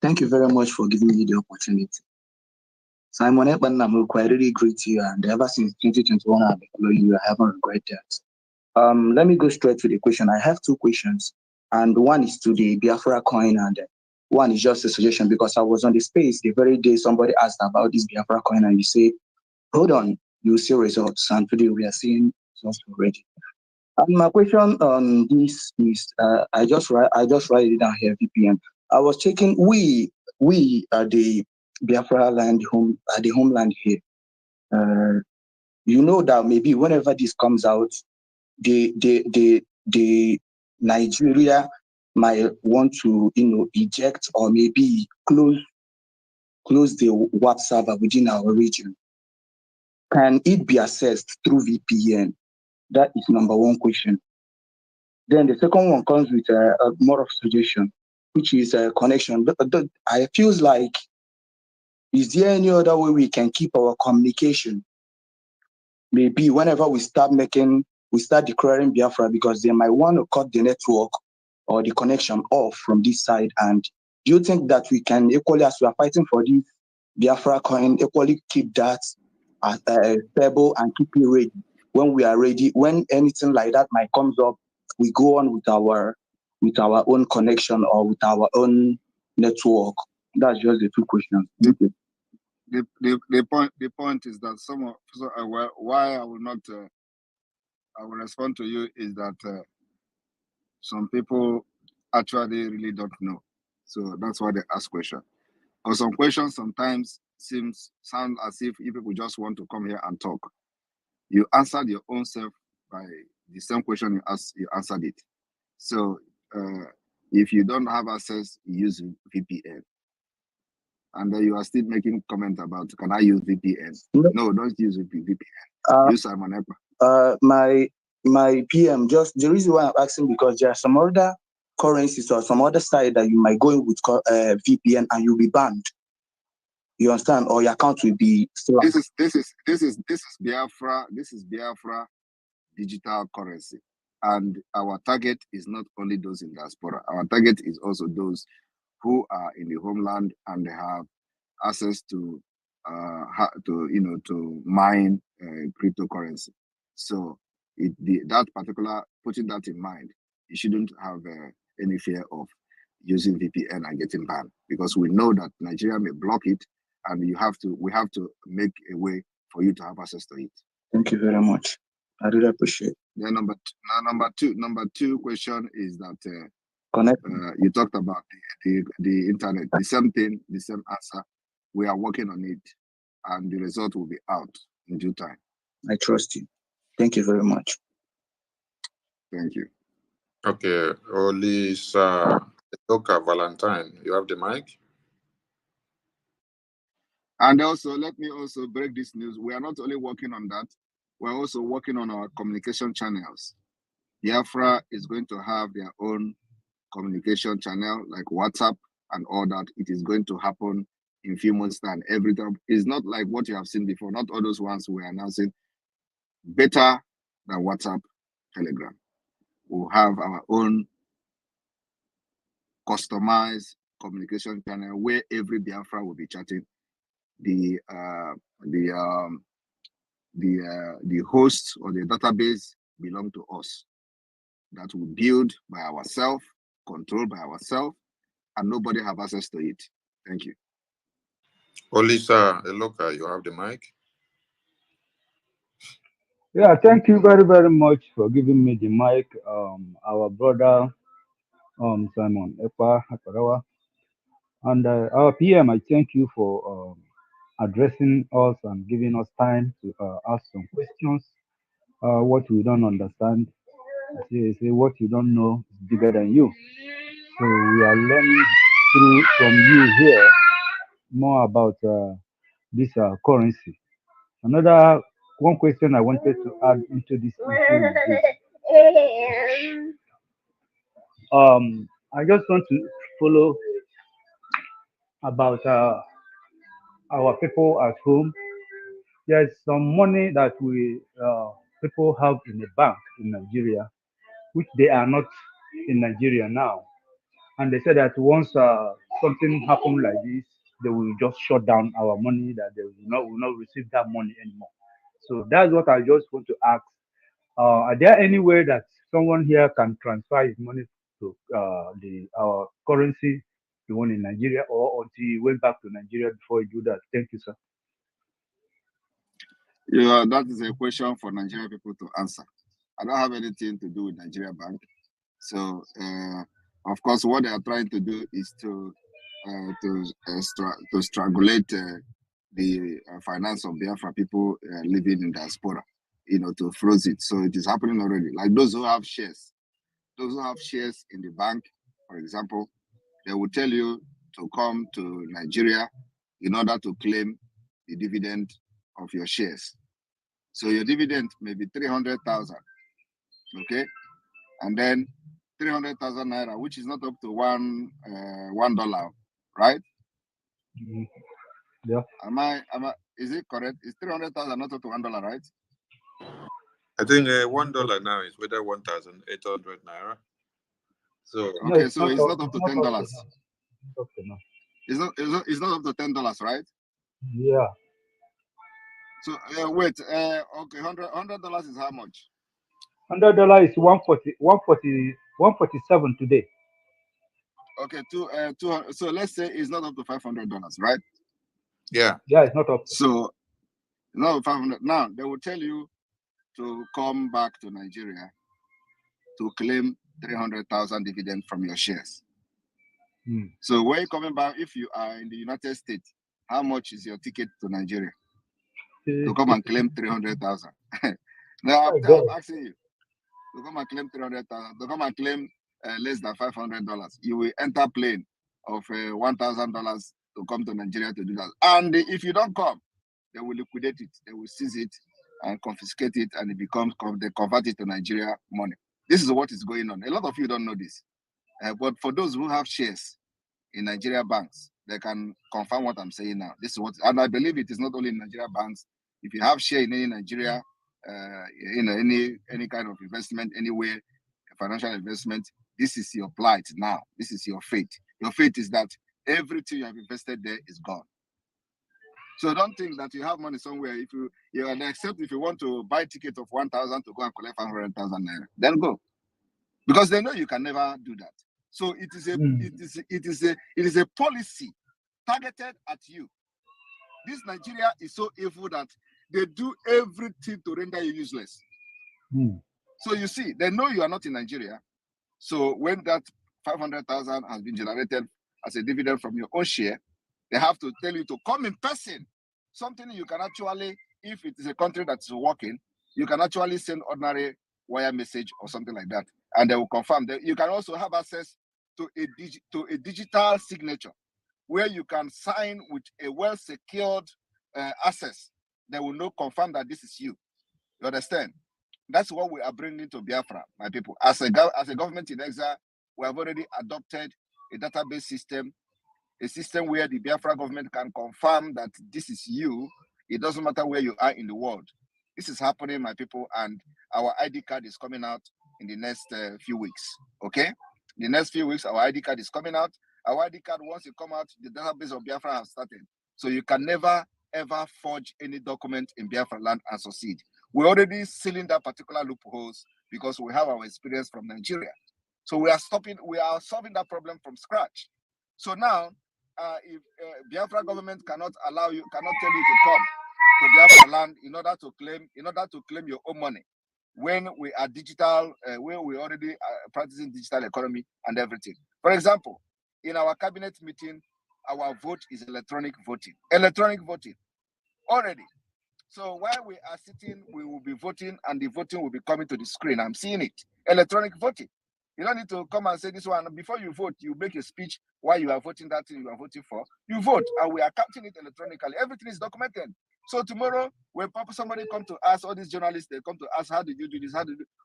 Speaker 16: Thank you very much for giving me the opportunity. Simon Ekpa Namuku, I really greet you, and ever since 2021 I've been following you. I haven't regretted that. Let me go straight to the question. I have two questions, and one is to the Biafracoin, and one is just a suggestion, because I was on the space the very day somebody asked about this Biafracoin, and you say, hold on, you see results, and today we are seeing results already. And my question on this is, I just write it down here, VPN. I was checking. We are the Biafra land the homeland here. You know that maybe whenever this comes out, the Nigeria might want to eject or maybe close the WAP server within our region. Can it be accessed through VPN? That is number one question. Then the second one comes with more of suggestion, which is a connection. But I feel like, is there any other way we can keep our communication? Maybe whenever we start declaring Biafra, because they might want to cut the network or the connection off from this side. And do you think that we can equally, as we are fighting for this Biafra coin, equally keep that stable and keep it ready. When we are ready, when anything like that might comes up, we go on with our own connection or with our own network. That's just the two questions.
Speaker 14: The point is that why I will not I will respond to you is that some people actually really don't know, so that's why they ask questions. Or some questions sometimes sound as if people just want to come here and talk. You answered your own self by the same question you answered it. So if you don't have access, use VPN. And then you are still making comment about, can I use VPN? No, don't use VPN. Use Simon Ekpa.
Speaker 16: My PM, just the reason why I'm asking, because there are some other currencies or some other side that you might go in with VPN and you'll be banned. You understand? Or your account will be still.
Speaker 14: This is Biafra. This is Biafra digital currency, and our target is not only those in diaspora. Our target is also those who are in the homeland and they have access to mine cryptocurrency. So putting that in mind, you shouldn't have any fear of using VPN and getting banned, because we know that Nigeria may block it, and we have to make a way for you to have access to it.
Speaker 16: Thank you very much. I really appreciate it.
Speaker 14: Then number two question is that you talked about the internet. The same thing, the same answer. We are working on it, and the result will be out in due time.
Speaker 16: I trust you. Thank you very much.
Speaker 14: Thank you.
Speaker 4: Okay, Olisa Valentine, you have the mic.
Speaker 14: And also, let me also break this news. We are not only working on that, we're also working on our communication channels. Biafra is going to have their own communication channel like WhatsApp and all that. It is going to happen in a few months' time. Every time. It's not like what you have seen before, not all those ones we're announcing. Better than WhatsApp, Telegram. We'll have our own customized communication channel where every Biafra will be chatting. The host or the database belong to us. That we build by ourselves, controlled by ourselves, and nobody have access to it. Thank you.
Speaker 4: Olisa Eloka, you have the mic.
Speaker 17: Yeah, thank you very, very much for giving me the mic. Our brother Simon Ekpa Akarawa. And our PM, I thank you for addressing us and giving us time to ask some questions. What we don't understand, say what you don't know is bigger than you. So we are learning from you here more about this currency. Another one question I wanted to add into this issue is I just want to follow about our people at home. There's some money that we people have in the bank in Nigeria, which they are not in Nigeria now. And they said that once something happens like this, they will just shut down our money, that they will not receive that money anymore. So that's what I just want to ask. Are there any way that someone here can transfer his money to our currency, the one in Nigeria, or until he went back to Nigeria before he do that? Thank you, sir.
Speaker 14: Yeah, that is a question for Nigerian people to answer. I don't have anything to do with Nigeria Bank. So, of course, what they are trying to do is to strangulate the finance of Biafra people living in diaspora, to freeze it. So it is happening already. Like those who have shares in the bank, for example, they will tell you to come to Nigeria in order to claim the dividend of your shares. So your dividend may be 300,000, okay? And then 300,000 naira, which is not up to $1, right?
Speaker 17: Mm-hmm. Yeah.
Speaker 14: Is it correct? Is 300,000 not up to $1, right?
Speaker 4: I think $1 now is whether 1,800 naira. So
Speaker 14: okay, no, so it's not up to $10. It's not up to $10, right?
Speaker 17: Yeah.
Speaker 14: So wait, okay, $100 is how much?
Speaker 17: $100 is 147 today.
Speaker 14: Okay, 200. So let's say it's not up to $500, right?
Speaker 4: Yeah.
Speaker 17: Yeah, it's not up.
Speaker 14: So no 500. Now they will tell you to come back to Nigeria to claim 300,000 dividend from your shares. So where you coming back? If you are in the United States, how much is your ticket to Nigeria to come and claim 300,000? Now I'm asking you to come and claim 300,000. To come and claim less than $500, you will enter plane of $1,000 to come to Nigeria to do that. And if you don't come, they will liquidate it. They will seize it and confiscate it, and it becomes they convert it to Nigeria money. This is what is going on. A lot of you don't know this, but for those who have shares in Nigeria banks, they can confirm what I'm saying now. This is what, and I believe it is not only in Nigeria banks. If you have share in any Nigeria, any kind of investment anywhere, financial investment, this is your plight now. This is your fate. Your fate is that everything you have invested there is gone. So don't think that you have money somewhere. If you except if you want to buy ticket of 1,000 to go and collect 500,000 naira, then go, because they know you can never do that. So it is a policy targeted at you. This Nigeria is so evil that they do everything to render you useless. So you see, they know you are not in Nigeria. So when that 500,000 has been generated as a dividend from your own share, they have to tell you to come in person. Something you can actually, if it is a country that is working, you can actually send ordinary wire message or something like that, and they will confirm that. You can also have access to a digital signature where you can sign with a well-secured access. They will know, confirm that this is you. You understand? That's what we are bringing to Biafra, my people. As a government in exile, we have already adopted a database system, a system where the Biafra government can confirm that this is you. It doesn't matter where you are in the world. This is happening, my people, and our ID card is coming out in the next few weeks, okay? The next few weeks, our ID card is coming out. Our ID card, once it come out, the database of Biafra has started. So you can never, ever forge any document in Biafra land and succeed. We're already sealing that particular loopholes because we have our experience from Nigeria. So we are solving that problem from scratch. So now, if Biafra government cannot tell you to come to Biafra land in order to claim your own money, when we are digital, when we already practicing digital economy and everything. For example, in our cabinet meeting, our vote is electronic voting. Electronic voting already. So while we are sitting, we will be voting, and the voting will be coming to the screen. I'm seeing it. Electronic voting. You don't need to come and say this one. Before you vote, you make a speech why you are voting that thing you are voting for. You vote, and we are counting it electronically. Everything is documented. So tomorrow, when somebody come to us, all these journalists, they come to us, how did you do this?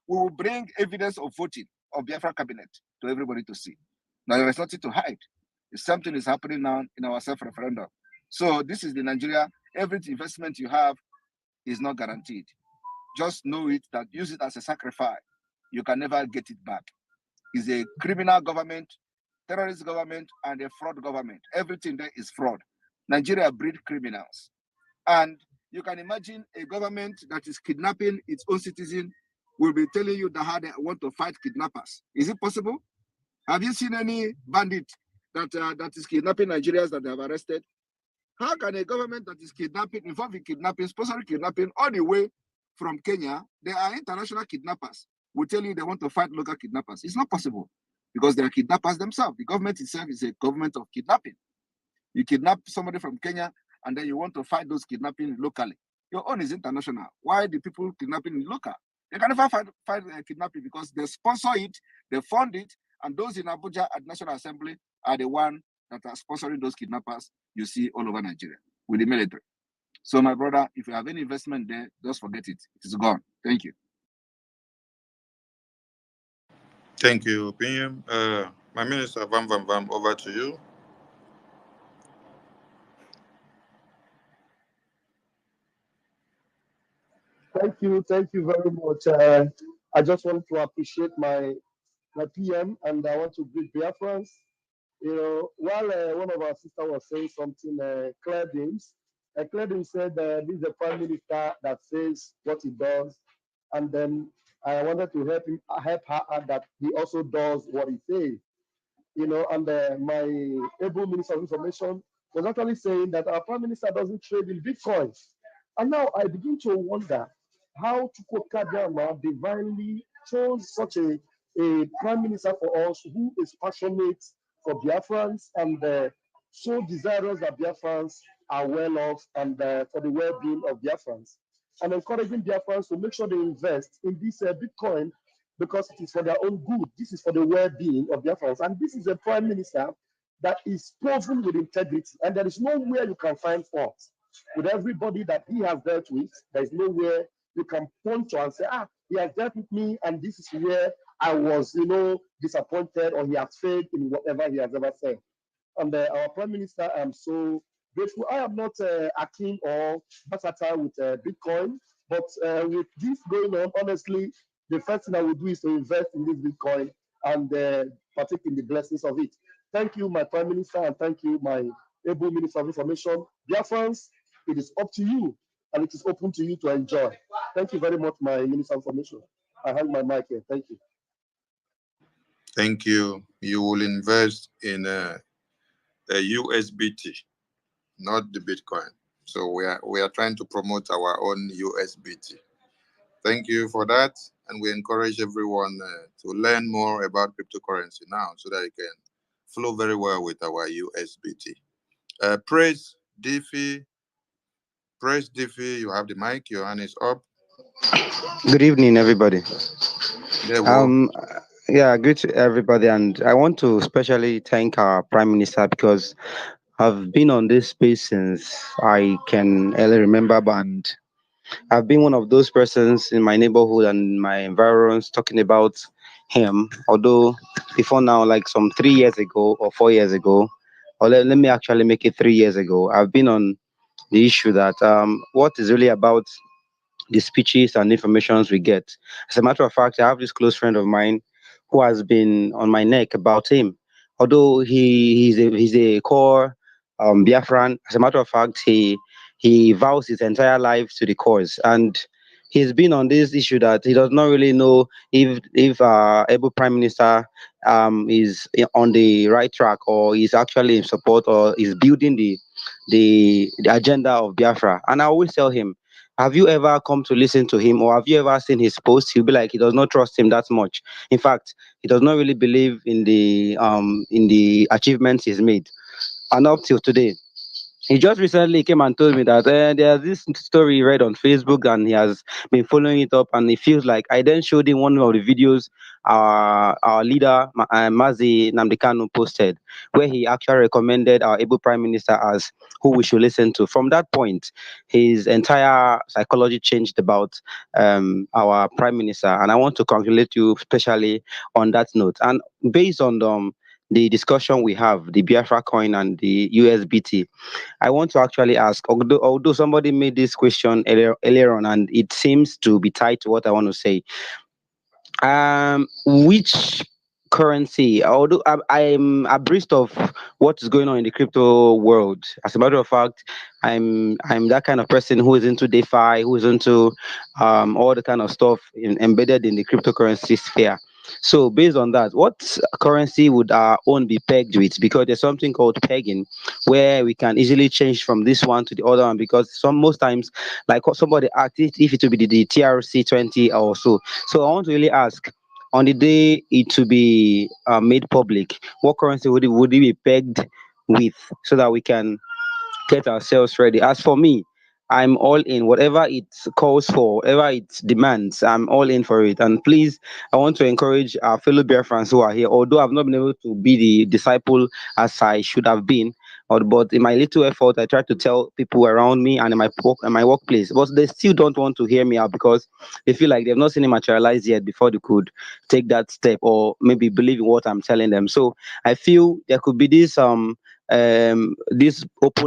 Speaker 14: We will bring evidence of voting of Biafra cabinet to everybody to see. Now, there is nothing to hide. Something is happening now in our self-referendum. So this is the Nigeria. Every investment you have is not guaranteed. Just know it, that use it as a sacrifice. You can never get it back. It's a criminal government, terrorist government, and a fraud government. Everything there is fraud. Nigeria breed criminals. And you can imagine a government that is kidnapping its own citizen will be telling you that how they want to fight kidnappers. Is it possible? Have you seen any bandit that is kidnapping Nigerians that they have arrested? How can a government that is kidnapping, involved in kidnapping, sponsoring kidnapping all the way from Kenya, they are international kidnappers, will tell you they want to fight local kidnappers? It's not possible because they are kidnappers themselves. The government itself is a government of kidnapping. You kidnap somebody from Kenya and then you want to fight those kidnapping locally. Your own is international. Why the people kidnapping local? They can never fight kidnapping because they sponsor it, they fund it, and those in Abuja at National Assembly are the one that are sponsoring those kidnappers you see all over Nigeria with the military. So my brother, if you have any investment there, just forget it. It is gone. Thank you.
Speaker 4: Thank you, PM. My minister, Vam, over to you.
Speaker 13: Thank you very much. I just want to appreciate my PM, and I want to greet Biafrans. You know, while one of our sisters was saying something, Claire James, Ekledin said this is a prime minister that says what he does, and then I wanted to help her out that he also does what he says. And my able minister of information was actually saying that our prime minister doesn't trade in Bitcoin. And now I begin to wonder how Chukwukadama divinely chose such a prime minister for us who is passionate for Biafrans and so desirous that Biafrans are well off and for the well-being of Biafrans. And encouraging Biafrans to make sure they invest in this Bitcoin because it is for their own good. This is for the well-being of Biafrans. And this is a prime minister that is proven with integrity. And there is nowhere you can find fault. With everybody that he has dealt with, there is nowhere you can point to and say, he has dealt with me, and this is where I was, disappointed, or he has failed in whatever he has ever said. And our prime minister, I'm so grateful. I am not a king or versatile with Bitcoin, but with this going on, honestly, the first thing I will do is to invest in this Bitcoin and partake in the blessings of it. Thank you, my prime minister, and thank you, my able minister of information. Dear friends, it is up to you, and it is open to you to enjoy. Thank you very much, my minister of information. I have my mic here. Thank you.
Speaker 4: Thank you. You will invest in a USBT, not the Bitcoin. So we are trying to promote our own USBT. Thank you for that, and we encourage everyone to learn more about cryptocurrency now, so that it can flow very well with our USBT. Praise Diffie, you have the mic. Your hand is up.
Speaker 18: Good evening, everybody.
Speaker 4: Yeah,
Speaker 18: yeah, good to everybody, and I want to especially thank our Prime Minister because I've been on this space since I can early remember, and I've been one of those persons in my neighborhood and my environs talking about him. Although before now, like some 3 years ago or 4 years ago, or let me actually make it 3 years ago, I've been on the issue that what is really about the speeches and informations we get. As a matter of fact, I have this close friend of mine who has been on my neck about him. Although he's a core Biafran, as a matter of fact, he vows his entire life to the cause, and he's been on this issue that he does not really know if able prime minister is on the right track, or is actually in support, or is building the agenda of Biafra. And I always tell him, have you ever come to listen to him, or have you ever seen his posts? He'll be like, he does not trust him that much. In fact, he does not really believe in the achievements he's made. And up till today, he just recently came and told me that there's this story he read on Facebook, and he has been following it up, and he feels like I then showed him one of the videos our leader Mazi Namdekanu posted, where he actually recommended our able prime minister as who we should listen to. From that point, his entire psychology changed about our prime minister, and I want to congratulate you especially on that note. And based on the discussion we have, the Biafracoin and the USBT, I want to actually ask, although somebody made this question earlier on, and it seems to be tied to what I want to say. Which currency, although I'm abreast of what is going on in the crypto world. As a matter of fact, I'm that kind of person who is into DeFi, who is into all the kind of stuff embedded in the cryptocurrency sphere. So based on that, what currency would our own be pegged with? Because there's something called pegging, where we can easily change from this one to the other one. Because most times, like what somebody asked, if it would be the TRC20 or so. So I want to really ask, on the day it to be made public, what currency would it be pegged with, so that we can get ourselves ready? As for me, I'm all in. Whatever it calls for, whatever it demands, I'm all in for it. And please, I want to encourage our fellow Biafrans who are here, although I've not been able to be the disciple as I should have been, but in my little effort, I try to tell people around me and in my workplace, but they still don't want to hear me out because they feel like they've not seen it materialize yet before they could take that step, or maybe believe in what I'm telling them. So I feel there could be this open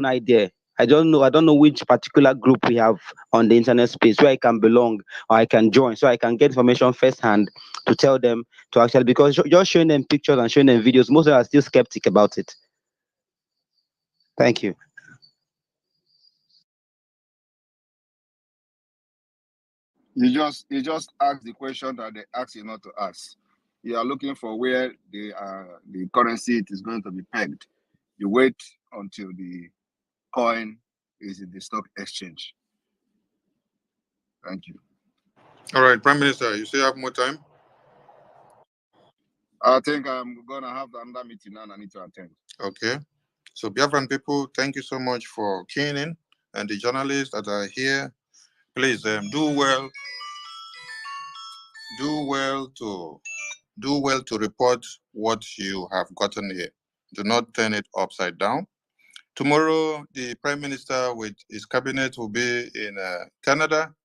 Speaker 18: idea. I don't know which particular group we have on the internet space where I can belong or I can join, so I can get information firsthand to tell them to actually, because just showing them pictures and showing them videos, most of them are still skeptic about it. Thank you.
Speaker 14: You just ask the question that they ask you not to ask. You are looking for where the currency is going to be pegged. You wait until the coin is in the stock exchange. Thank you.
Speaker 4: All right, Prime Minister, you still have more time?
Speaker 14: I think I'm gonna have another meeting now and I need to attend.
Speaker 4: Okay. So Biafran people, thank you so much for keying in, and the journalists that are here, please do well to report what you have gotten here. Do not turn it upside down. Tomorrow, the Prime Minister with his cabinet will be in Canada,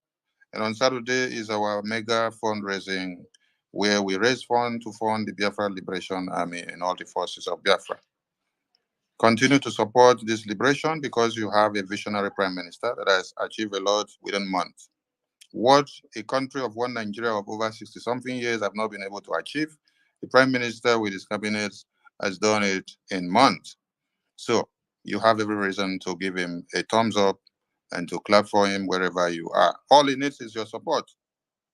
Speaker 4: and on Saturday is our mega fundraising where we raise funds to fund the Biafra Liberation Army and all the forces of Biafra. Continue to support this liberation because you have a visionary Prime Minister that has achieved a lot within months. What a country of one Nigeria of over 60-something years have not been able to achieve, the Prime Minister with his cabinet has done it in months. So you have every reason to give him a thumbs up and to clap for him wherever you are. All he needs is your support.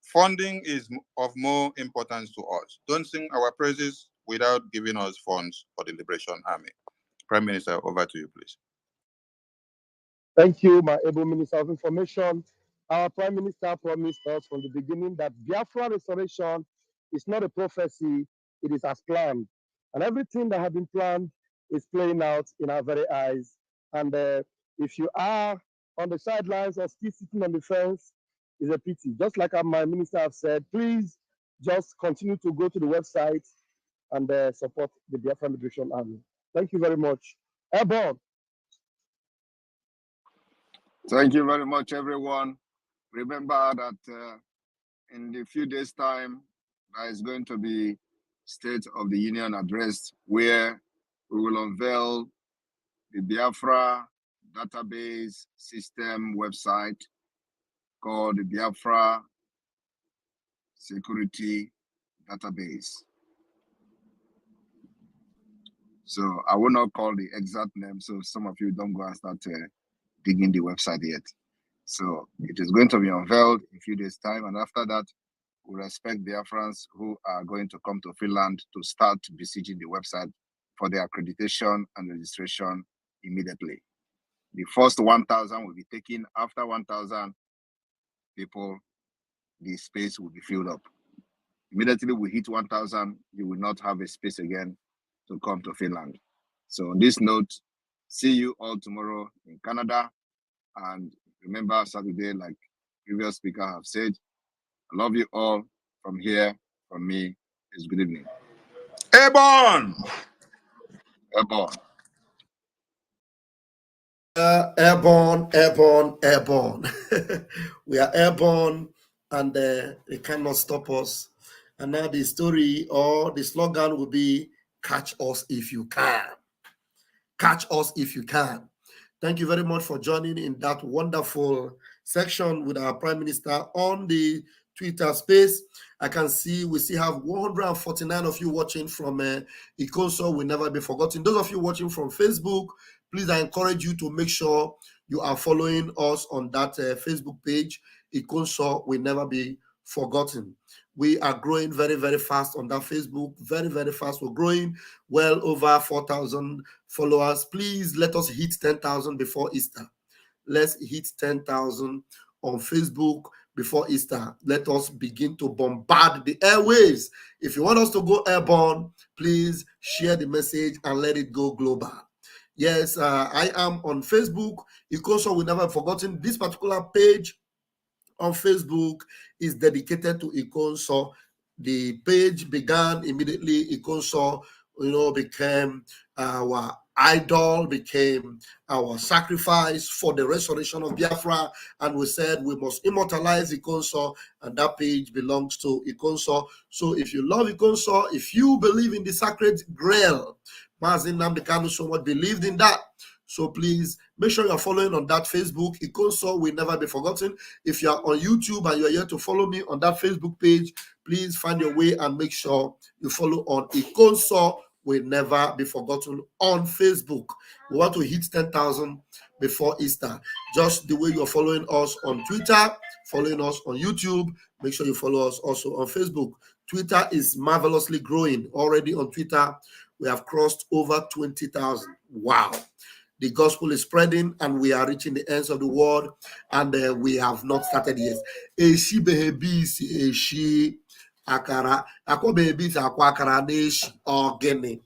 Speaker 4: Funding is of more importance to us. Don't sing our praises without giving us funds for the Liberation Army. Prime Minister, over to you, please.
Speaker 13: Thank you, my able Minister of Information. Our Prime Minister promised us from the beginning that Biafra restoration is not a prophecy, it is as planned. And everything that had been planned is playing out in our very eyes. And if you are on the sidelines or still sitting on the fence, it's a pity. Just like my minister have said, please just continue to go to the website and support the Biafra Liberation Army. Thank you very much. Airborne.
Speaker 14: Thank you very much, everyone. Remember that in a few days' time, there is going to be State of the Union address where we will unveil the Biafra database system website called the Biafra Security Database. So I will not call the exact name, so some of you don't go and start digging the website yet. So it is going to be unveiled in a few days' time, and after that, we respect Biafrans who are going to come to Finland to start besieging the website for their accreditation and registration immediately. The first 1,000 will be taken. After 1,000 people, the space will be filled up. Immediately we hit 1,000, you will not have a space again to come to Finland. So on this note, see you all tomorrow in Canada. And remember, Saturday, like previous speaker have said, I love you all. From here, from me, is good evening.
Speaker 4: Airborne!
Speaker 14: Airborne.
Speaker 3: Airborne, airborne, airborne. We are airborne, and they cannot stop us. And now the story or the slogan will be, catch us if you can. Catch us if you can. Thank you very much for joining in that wonderful section with our Prime Minister on the Twitter space. I can see we still have 149 of you watching from Ikonso will never be forgotten. Those of you watching from Facebook, please, I encourage you to make sure you are following us on that Facebook page. Ikonso will never be forgotten. We are growing very, very fast on that Facebook. Very, very fast. We're growing well over 4,000 followers. Please let us hit 10,000 before Easter. Let's hit 10,000 on Facebook before Easter. Let us begin to bombard the airwaves. If you want us to go airborne, please share the message and let it go global. Yes, I am on Facebook. Ikonso will never be forgotten. This particular page on Facebook is dedicated to Ikonso. The page began immediately. Ikonso, became our idol, became our sacrifice for the restoration of Biafra, and we said we must immortalize Ikonso, and that page belongs to Ikonso. So if you love Ikonso, if you believe in the sacred grail, Mazin Nnamdi Kanu so much believed in that. So please make sure you're following on that Facebook. Ikonso will never be forgotten. If you're on YouTube and you're here to follow me on that Facebook page, please find your way and make sure you follow on Ikonso will never be forgotten on Facebook. We want to hit 10,000 before Easter. Just the way you're following us on Twitter, following us on YouTube. Make sure you follow us also on Facebook. Twitter is marvelously growing. Already on Twitter, we have crossed over 20,000. Wow. The gospel is spreading and we are reaching the ends of the world, and we have not started yet. Eshi behebi si eshi akara. Akwa behebi si akwa akara neshi ogene.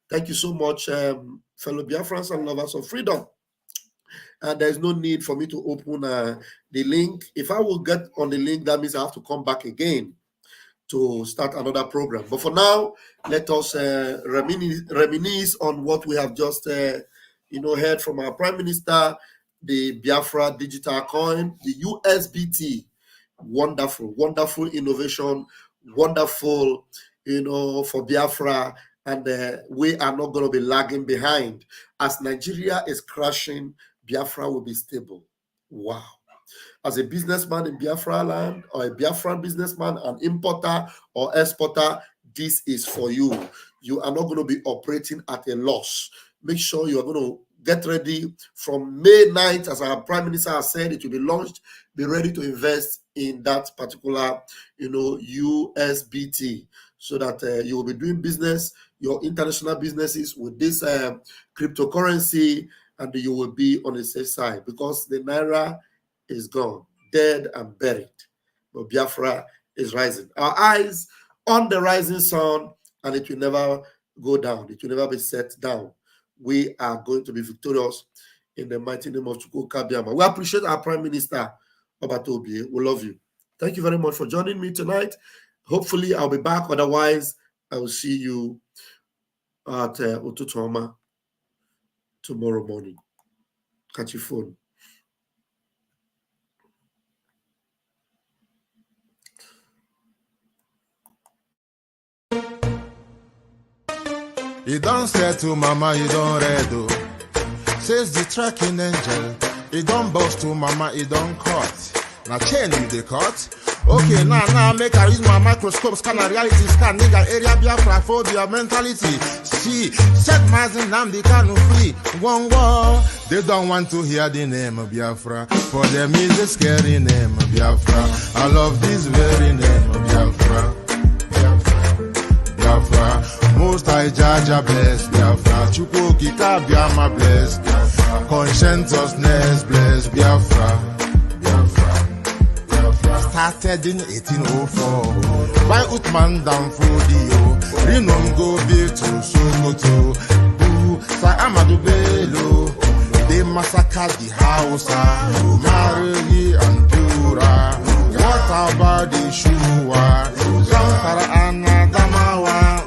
Speaker 3: Thank you so much, fellow Biafrans and lovers of freedom. And there's no need for me to open the link. If I will get on the link, that means I have to come back again to start another program. But for now, let us reminisce on what we have just heard from our Prime Minister, the Biafra digital coin, the USBT. Wonderful, wonderful innovation, wonderful, for Biafra. And we are not going to be lagging behind. As Nigeria is crashing, Biafra will be stable. Wow. As a businessman in Biafra land, or a Biafran businessman, an importer or exporter, this is for you. You are not going to be operating at a loss. Make sure you are going to get ready from May 9th, as our Prime Minister has said, it will be launched. Be ready to invest in that particular, USBT, so that you will be doing business, your international businesses with this cryptocurrency, and you will be on the safe side, because the Naira is gone, dead and buried. But Biafra is rising. Our eyes on the rising sun, and it will never go down. It will never be set down. We are going to be victorious in the mighty name of Chukwuka Biama. We appreciate our Prime Minister, Obatobi. We love you. Thank you very much for joining me tonight. Hopefully, I'll be back. Otherwise, I will see you at Otutoma tomorrow morning. Catch your phone.
Speaker 19: You don't say to mama, you don't read. Says the tracking angel. You don't boast to mama, you don't cut. Now chain you the cut. Okay, now make I use my microscope, scan a reality, scan nigga area Biafra phobia mentality. See, set my Zinam the canoe free. One war. They don't want to hear the name of Biafra. For them is a scary name of Biafra. I love this very name of Biafra. Biafra, most I Jaja bless Biafra, Chukwukika Biama bless Biafra, conscientiousness bless Biafra. Started in 1804 by Uthman Danfodio, Rinom go built to Sokoto, Sa Amadou Bello, they massacred the Hausa, Marili and Pura. What about the Shua, Zamfara and Adamawa?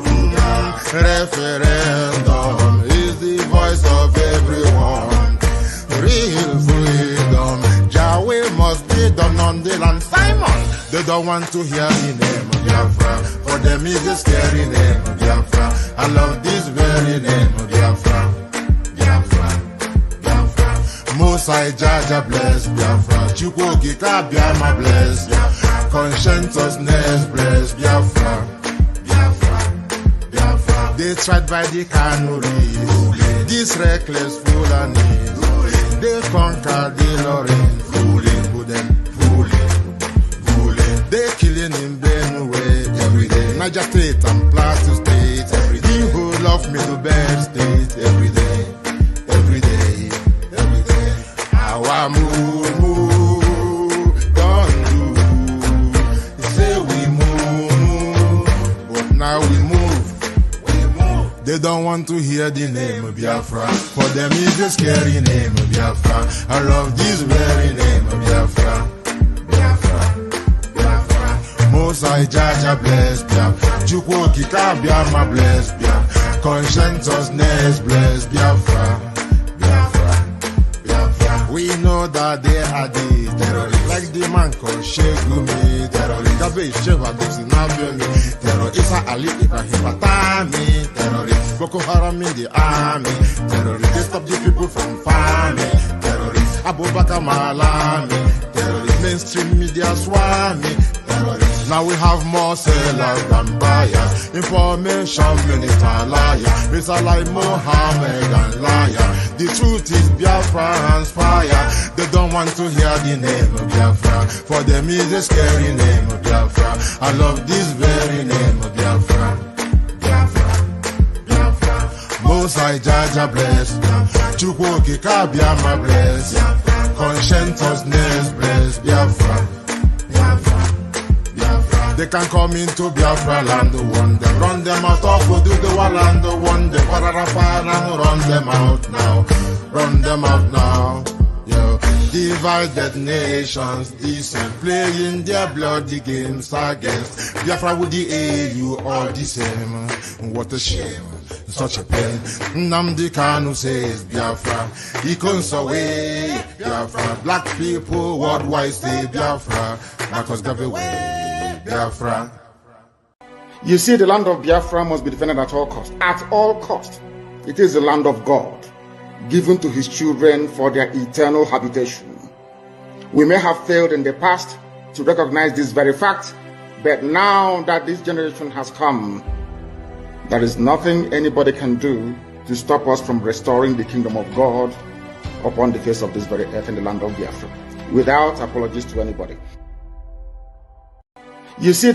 Speaker 19: Referendum is the voice of everyone. Real freedom, Yahweh must be done on the land. Simon, they don't want to hear the name of Biafra. For them is a scary name of Biafra. I love this very name of Biafra. Biafra, Biafra. Most I Jaja bless Biafra. Chukwukika Biama bless Biafra. Conscientiousness bless Biafra. They tried by the canoes, these reckless foolanies. They conquered the Lorraine, fooling. They killing in Benue every day. Niger State and Plateau State every day. The whole of Middle State every day. Our move, don't do. Say we move, but now we move. They don't want to hear the name of Biafra. For them is the scary name of Biafra. I love this very name of Biafra. Biafra. Most I Jaja bless Biafra. Chukwukika Biama bless Biafra. Conscientiousness bless Biafra. We know that they are the terrorists, like the man called Shegumi, terrorist. Gabe Sheva Dixie terrorist. Isa Ali Ibrahim Batami, terrorist. Boko Haram in the army, terrorist. They stop the people from farming, terrorist. Abubakar Malami, terrorist. Mainstream media swami, terrorist. Now we have more sellers than buyers. Information minister liar, Mr. like Mohammed and liar. The truth is Biafra's fire. They don't want to hear the name of Biafra. For them is a scary name of Biafra. I love this very name of Biafra. Biafra, Biafra. Most I Jaja bless. Chukwoki Kabiama bless. Conscientiousness bless. Biafra. They can come into Biafra land, one day run them out of do the land, one day run them out now, run them out now. Yo, divided nations, decent, playing their bloody games against Biafra with the AU all the same. What a shame, such a pain. Nnamdi Kanu says Biafra, he comes away Biafra. Black people worldwide say Biafra, Marcus Gaveway. Biafra.
Speaker 1: You see, the land of Biafra must be defended at all cost. At all cost. It is the land of God, given to his children for their eternal habitation. We may have failed in the past to recognize this very fact, but now that this generation has come, there is nothing anybody can do to stop us from restoring the kingdom of God upon the face of this very earth in the land of Biafra, without apologies to anybody. You see,